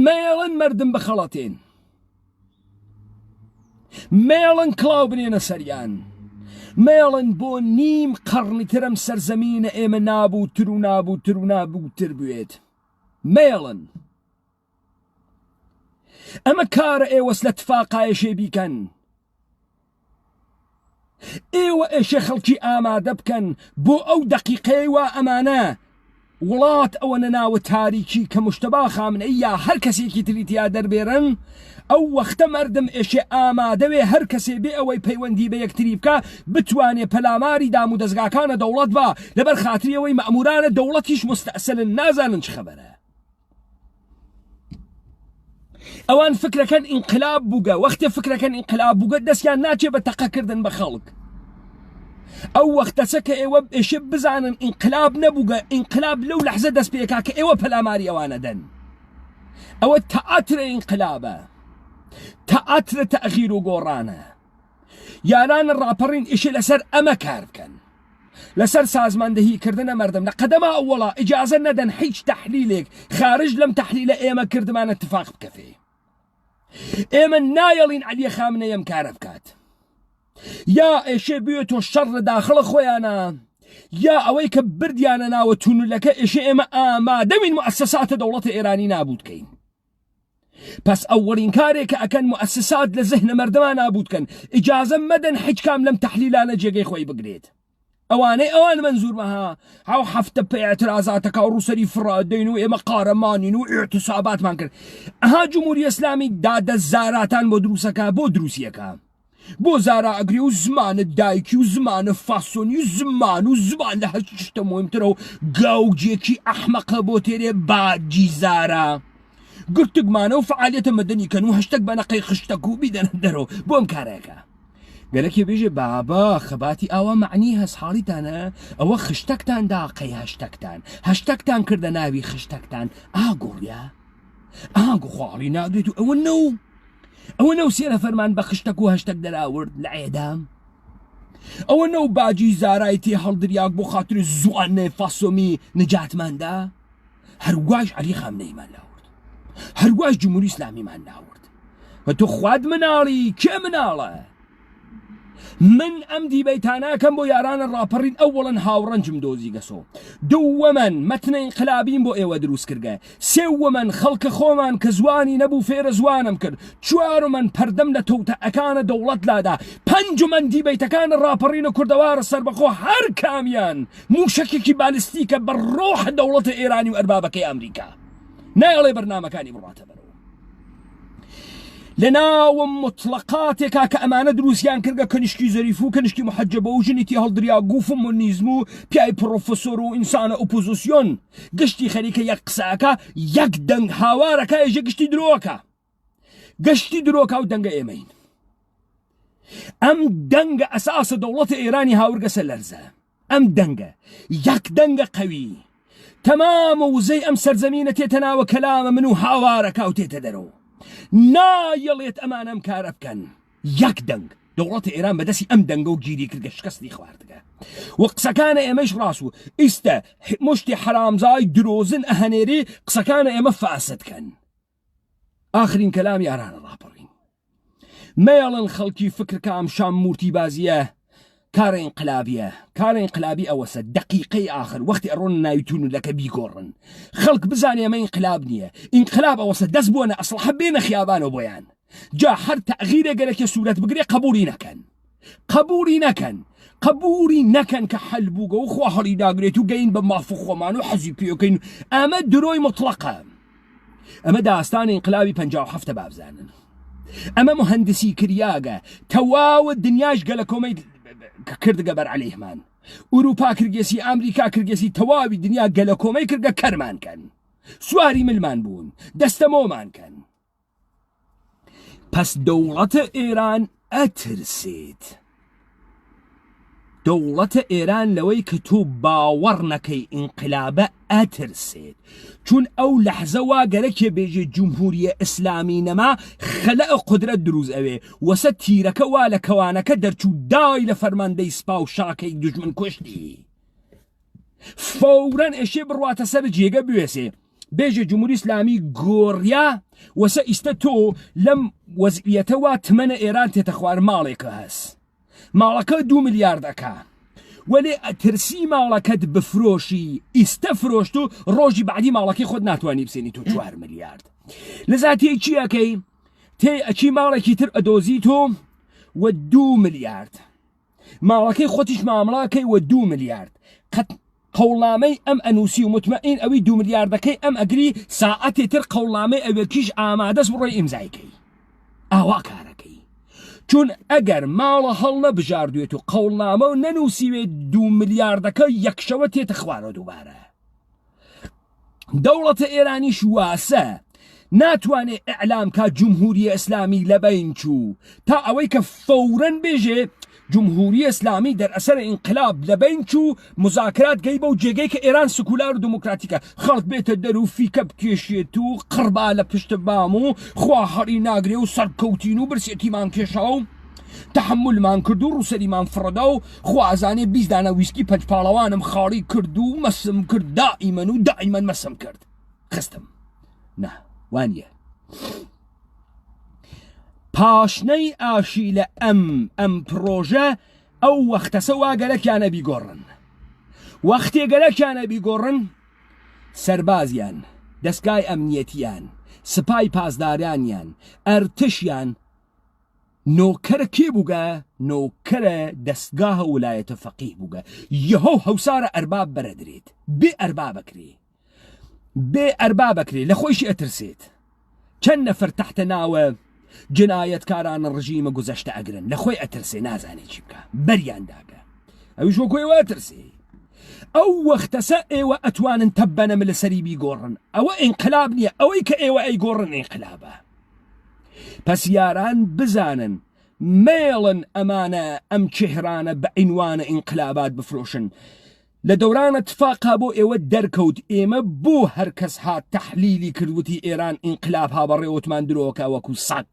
مێڵن مردم بەخەڵەتێن مێڵن کڵاو بنێنە سەریان مێڵن بۆ نیم قەڕنی ترم سەرزەمینە ئێمە نابووتر بوێت مێڵن ئەمە کارە ئێوەس لە اتفاقایەشێ بیکەن ئێوە ئێشێ خەڵکی ئامادە بکەن بۆ ئەو دەقیقەی وا ئەمانە وڵات ئەوە نەناوە تاریکی کە مشتەبا خامنەی یا هەر کەسێکی تریتیا دەربێرن ئەو وەختە مەردم ئێشێ ئامادەوێ هەر کەسێ بێ ئەوەی پەیوەندی بە یەکتری بکە بتوانێ پەلاماری دام و دەستگاکانە دەوڵەت بە لەبەر خاتریەوەی مەئمورانە دەوڵەتیش مستەئسلن نازانن چ خەبەرە. ئەوان فکرەکەن ئینقلاب بووگە وەختێ فکرەکەن ئینقلاب بووگە دەستیان ناچێ بە تەقەکردن بە خەڵک. ئەو وەختەچە کە ئێوە ئێشێ بزانن ئینقلاب نەبووگە ئینقلاب لەو لەحزە دەست پێکا کە ئێوە پەلاماری ئەوانە دەن. ئەوە تەئاترە ئینقلابە، تەئاترە تەغییر و گۆڕانە. یارانە ڕاپەڕین ئێشێ لەسەر ئەمە کار بکەن، لەسەر سازماندەهیکردنە مەردم لە قەدەما ئەوڵا ئیجازە نەدەن هیچ تەحلیلێک خارج لەم تەحلیلە ئێمە کردمانە اتفاق بکەفێ. ئێمە نایەڵین عەلیە خامنەی ئەم کارە بکات، یا ئێشێ بێتۆ شەڕ لە داخڵە خۆیانە یا ئەوەی کە بردیانە ناوە تونولەکە ئێشێ ئێمە ئامادەوین موسساتە دەوڵەتە ئێرانی نابودکەین. پس ئەوەڵین کارێکە ئەکەن موسسات لە زەهنە مەردەما نابودکەن، ئیجازە مەدەن هیچ کام لەم تەحلیلانە جێگەی خۆی بگرێت. ئەوانەی ئەوان منزورمەها هاو هەفتە پێ ئەترازاتەکە و ڕووسەری فرادەین و ئێمە قارەمانین و ئیعتیساباتمان کرد. ئەها جمهوری ئیسلامی دادە زاراتان بۆ دروستەکە بۆ دروستیەکە، بۆ زارا ئەگری و زمانە دایکی و زمانە فاسۆنی و زمان لە هەچ شتە مهمترە و گاوجێکی ئەحمەقە بۆ تێرێ باجی زارە گرتگمانە و فعالیەتە مەدەنیکەن و هەشتەک بە نەقەی خشتەک و بیدەنە دەرەوە بۆ ئەم کارەکە. گەلەکێ بێژێ بابا خەباتی ئاوا معنی هەست حاڵیتانە ئەوە خشتەکتان داقەی هەشتەکتان کردە ناوی خشتەکتان ئاگۆڕیا ئاگۆ خواڵی ناگرێت و ئەوە نەو سێرە فەرمان بە خشتەک و هەشتەک دەراورد لە ئێدام، ئەوە نەو باجی زارای تێ هەڵدریاک بۆ خاتری زوانێ فاسۆمی نجاتماندا، هەروەش عەلی خامنەیمان لاورد، هەروەش جمهوری ئیسلامیمان لاورد. و تۆ خواد مناڵی کێ مناڵە؟ من ئەم دیبەیتاناکەم بۆ یارانە ڕاپەڕین ئەوەڵەن هاوڕەنجم دۆزی گەسۆ، دووەمەن مەتنە ئینقلابیم بۆ ئێوە دروست کردگە، سێوەمەن خەڵکە خۆمان کە زوانی نەبوو فێرە زوانم کرد، چوارمەن پەردەم لە تەوتەئەکانە دەوڵەت لادا، پەنجمەن دیبەیتەکانە ڕاپەڕینە کوردەوارە سەربەخۆ هەر کامیان موشەکێکی بالستیکە بە ڕۆح دەوڵەتە ئێرانی و ئەربابەکەی ئەمریکا نایەڵێ بەرنامەکانی بڕاتە بەرەوە. لەناوم مطلقاتێکا کە ئەمانە دروستیان کردگە کەنیشکی زەریف و کەنیشکی محەجەبە و ژنیتی هەڵدریا گوف و مۆنیزم و پیای پرۆفەسۆر و ئینسانە ئۆپۆزیسیۆن گشتی خەریکە یەک قسەکە یەک دەنگ هاوارەکە ئێژە گشتی درۆکە و دەنگە ئێمەین. ئەم دەنگە ئەساسە دەوڵەتە ئێرانی هاورگە سەر لەرزە، ئەم دەنگە یەک دەنگە قەوی تەمامە وزەی ئەم سەرزەمینە تێتە ناوە کەلامە من و هاوارەکە و تێتە دەرەوە. نایەڵێت ئەمان ئەم کارە بکەن، یەک دەنگ دەوڵەتە ئێران بەدەستی ئەم دەنگە و گیری کردگە شکستی خواردگە و قسەکانە ئێمەش ڕاست و ئیستە مشتی حرامزای درۆزن ئەهەنێری قسەکانە ئێمە فاسدکەن. ئاخرین کەلام یارانە ڕاپەڕین مەیەڵن خەڵکی فکرکام شام مورتی بازیە کارە ئینقلابی ئەوەسە دەقیقەی ئاخر وەختی ئەڕۆن ناوی تونولەکە بیگۆڕن خەڵک بزانێ ئەمە ئینقلاب نییە، ئینقلاب ئەوەسە دەست بۆنە ئەسڵحە بێنە خیابانەوە بۆیان جا هەر تەغییرە گەلێکە سوورەت بگرێ قبولی نەکەن کە حەل بووگە و خوا هەڵی داگرێت و گەین بە مافو خۆمان و حەزی پێکەین. ئەمە درۆی مطلقە، ئەمە داستانی ئینقلابی 57 بابزانن، ئەمە مهندسی کریاگە تەواوە دنیاش گەلە کۆمەی کردگە بەر عەلەیهمان، ئوروپا کردگێسی ئەمریکا کردگێسی تەواوی دنیا گەلە کۆمەی کردگە کەرمان کەن، سواری ملمان بوون، دەستەمۆمان کەن. پس دەوڵەتە ئێران ئەترسێت، دەوڵەتە ئێران لەوەی کە تۆ باوەڕ نەکەی ئینقلابە ئەترسێت، چون ئەو لەحزە وا گەرەکێ بێژێ جمهوریە ئیسلامی نەما خەلە قودرەت دروست ئەوێ وەسە تیرەکە وا لە کەوانەکە دەرچوو دای لە فەرماندەی سپا و شاکەی دوژمن کوشتی فەورەن ئێشێ بڕواتە سەر جێگە بوێسێ بێژێ جمهوری ئیسلامی گۆڕیا وەسە ئیستە تۆ لەم وەزعیەتەوە تمەنە ئێران تێتە خوار ماڵێکە هەست، ماڵەکە 2 میلیاردەکە وەلێ ئەترسی ماڵەکەت بفرۆشی ئیستە فرۆشت و ڕۆژی بعدی ماڵەکەی خۆت ناتوانانی بسێنی تۆ 4 میلیارد. لەزا تێی چی ئەەکەی؟ تێ ئەچی ماڵێکی تر ئەدۆزی تۆ و 2 میلیارد ماڵەکەی خۆتیش مامەڵاکەی وە 2 ملیارد قەت قەوڵنامەی ئەم ئەنووسی و مطمئین ئەوی 2 ملیاردەکەی ئەم ئەگری ساعەتێ تر قەوڵنامەی ئەوێکیش ئامادەست بڕۆی ئیمزایکەی ئاوا کارەکەی چون ئەگەر ماڵە هەڵ نەبژاردوێت و قەوڵنامە و نەنووسیوێت 2 ملیاردەکە یەکشەوە تێتە خوارە دووبارە دەوڵەتە ئێرانیش واسە ناتوانێت ئەعلام کا جمهوری ئیسلامی لەبین چوو تا ئەوەی کە فەورەن بێژێ جمهوری ئیسلامی دەرئەسەر ئینقلاب لەبین چوو مزاکرات گەی بەو جێگەی کە ئێران سکولار و دموکراتیکە خەڵک بێتە دەر و فیکە بکێشێت و قڕبا لە پشت بام و خوا هەڕی ناگرێ و سەرکەوتین و برسێتیمان کێشا و تحملمان کرد و ڕووسەریمان فڕدا و خوازانێ 20 دانە ویسکی پەنجپاڵەوانم خاڵی کرد و مەسم کرد دائیمەن و دائیمەن مەسم کرد خستم نه وانیە پاشنەی ئاشی لە ئەم پرۆژە ئەو وەختەسە وا گەلەکیانە بیگۆڕن وەختێ گەلەکیانە بیگۆڕن سەربازیان دەستگای ئەمنیەتیان سپای پاسدارانیان ئەرتشیان نۆکەرە کێ بووگە نۆکەرە دەستگاهە ویلایەتە فەقیه بووگە یەهۆ هەوسارە ئەرباب بەرەدرێت بێ ئەربابەکرێ لە خۆیشی ئەترسێت چەند نەفەر تەحتە ناوە جنایەتکارانە ڕژیمە گوزەشتە ئەگرن لە خۆی ئەترسێ نازانێت چی بکە بەریانداگە ئەویش وەکوێوە ئەترسێ ئەو وەختەسە ئێوە ئەتوانن تەبەنەم لەسەری بیگۆڕن ئەوە ئینقلاب نییە ئەوەی کە ئێوە ئەیگۆڕن ئینقلابە پس یاران بزانن مێڵن ئەمانە ئەم چهرانە بە عینوانە ئینقلابات بفرۆشن لە دەوران اتفاقا بۆ ئێوە دەرکەوت ئێمە بۆ هەر کەس هات تەحلیلی کردوتی ئێران ئینقلاب هابەڕێوتمان درۆکە وەکو سەگ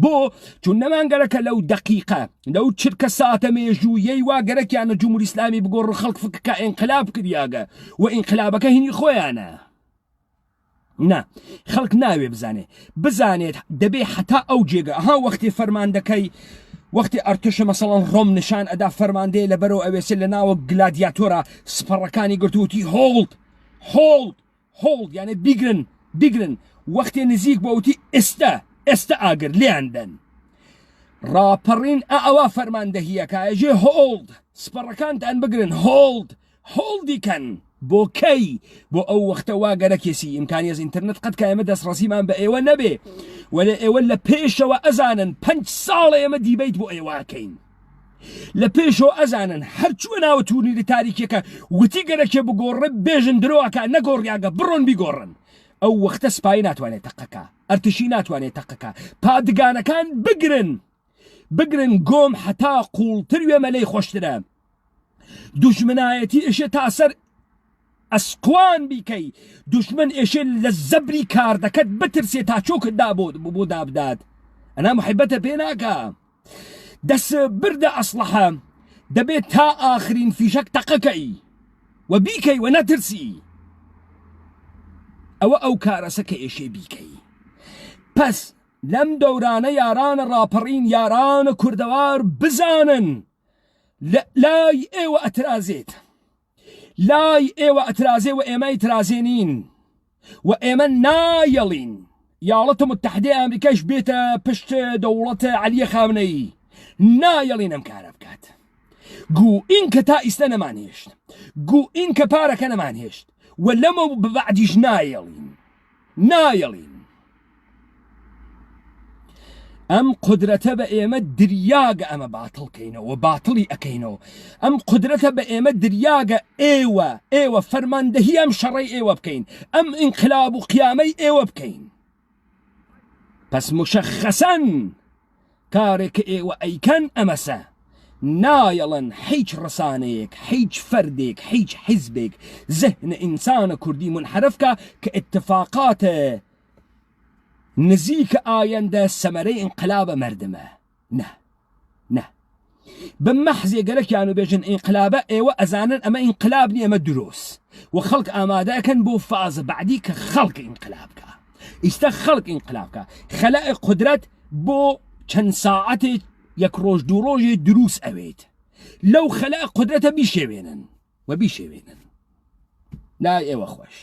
بۆ چون نەمانگەرەکە لەو دەقیقە لەو چرکە ساتە مێژوویەی وا گەرەکیانە جمهوری ئیسلامی بگۆڕ خەڵک فکرکە ئینقلاب کردیاگە و ئینقلابەکە هینی خۆیانە نا خەڵک ناوێ بزانێت دەبێ حتا ئەو جێگە ئەها وەختی فەرماندەکەی وەختی ئەرتشە مەسەڵەن ڕۆم نشان ئەدا فەرماندەیە لەبەرەوە ئەوێسێ لە ناوە گلادیاتۆرە سپەڕەکانی گرتووتی هۆڵد یانە بیگرن وەختی نزیک بۆوتی ئێستا ئاگر لیاندن ڕاپەڕین ئەوە فەرماندەهیەکایەژێ هۆڵد سپەڕەکانتان بگرن هۆڵدیکەن بۆ کەی بۆ ئەو وەختە وا گەرەکێسی ئیمکانیەز ئینتەرنێت قەت کە ئێمە دەستڕەسیمان بە ئێوە نەبێ وەلە ئێوە لە پێشەوە ئەزانن 5 ساڵە ئێمە دیبیت بۆ ئێوەکەین لە پێشەوە ئەزانن هەرچووە ناوە تورنیری تاریکێکە وتی گەرەکێ بگۆڕێ بێژن درۆکە نەگۆڕیاگە بڕۆن بیگۆڕن ئەو وەختە سپای ناتوانێت تەقەکە ئەرتشی ناتوانێت تەقەکە پادگانەکان بگرن گۆم حتا قوڵتر وێمەلەی خۆشترە دوژمنایەتی ئێشێ تا سەر ئەسقوان بیکەی دوشمن ئێشێ لە زەبری کار دەکەت بترسێ تا چۆکت بۆ دابدات ئەنا محیبەتە پێ ناکە دەس بردە ئەسلحە دەبێت تا ئاخرین فیشەک تەقەکەی و بیکەی و نەترسی ئەوە ئەو کارەسە کە ئێشێ بیکەی پس لەم دەورانە یارانە ڕاپەڕین یارانە کوردەوار بزانن لای ئێوە ئەترازێت لای ئێوە ئەترازێ و ئێمە ئیترازێنین و ئێمە نایەڵین یاڵەتە متحدەی ئەمریکاش بێتە پشت دەوڵەتە عەلیە خامنەیی نایەڵین ئەم کارە بکات گو ئین کە تا ئیستە نەمانهێشت گو ئین کە پارەکە نەمانهێشت و لەمە بەبعدیش نایەڵین ئەم قدرەتە بە ئێمە دریاگە ئەمە باتڵکەینەوە و باتڵی ئەکەینەوە ئەم قدرەتە بە ئێمە دریاگە ئێوە فەرماندەهی ئەم شەڕەی ئێوە بکەین ئەم ئینقلاب و قیامەی ئێوە بکەین پس مشەخەسەن کارێک ئێوە ئەیکەن ئەمەسە نایەڵن هیچ ڕسانەیەک هیچ فەردێک هیچ حیزبێک زەهن ئینسانە کوردی منحرفکە کە اتفاقاتە نزیک ئایەندە سەمەرەی ئینقلابە مردمە نه بمەحزێ گەرەکیان و بێژن ئینقلابە ئێوە ئەزانن ئەمە ئینقلاب نیە ئەمە دروست و خەڵک ئامادەکەن بۆ فازە بەعدی کە خەڵک ئینقلابکە ئیستا خەڵک ئینقلابکە خەلای قدرەت بۆ چەند ساعەتێک یەک ڕۆژ دوو ڕۆژێ دروست ئەوێت لەو خەلای قدرەتە بیشێوێنن لای ئێوە خۆش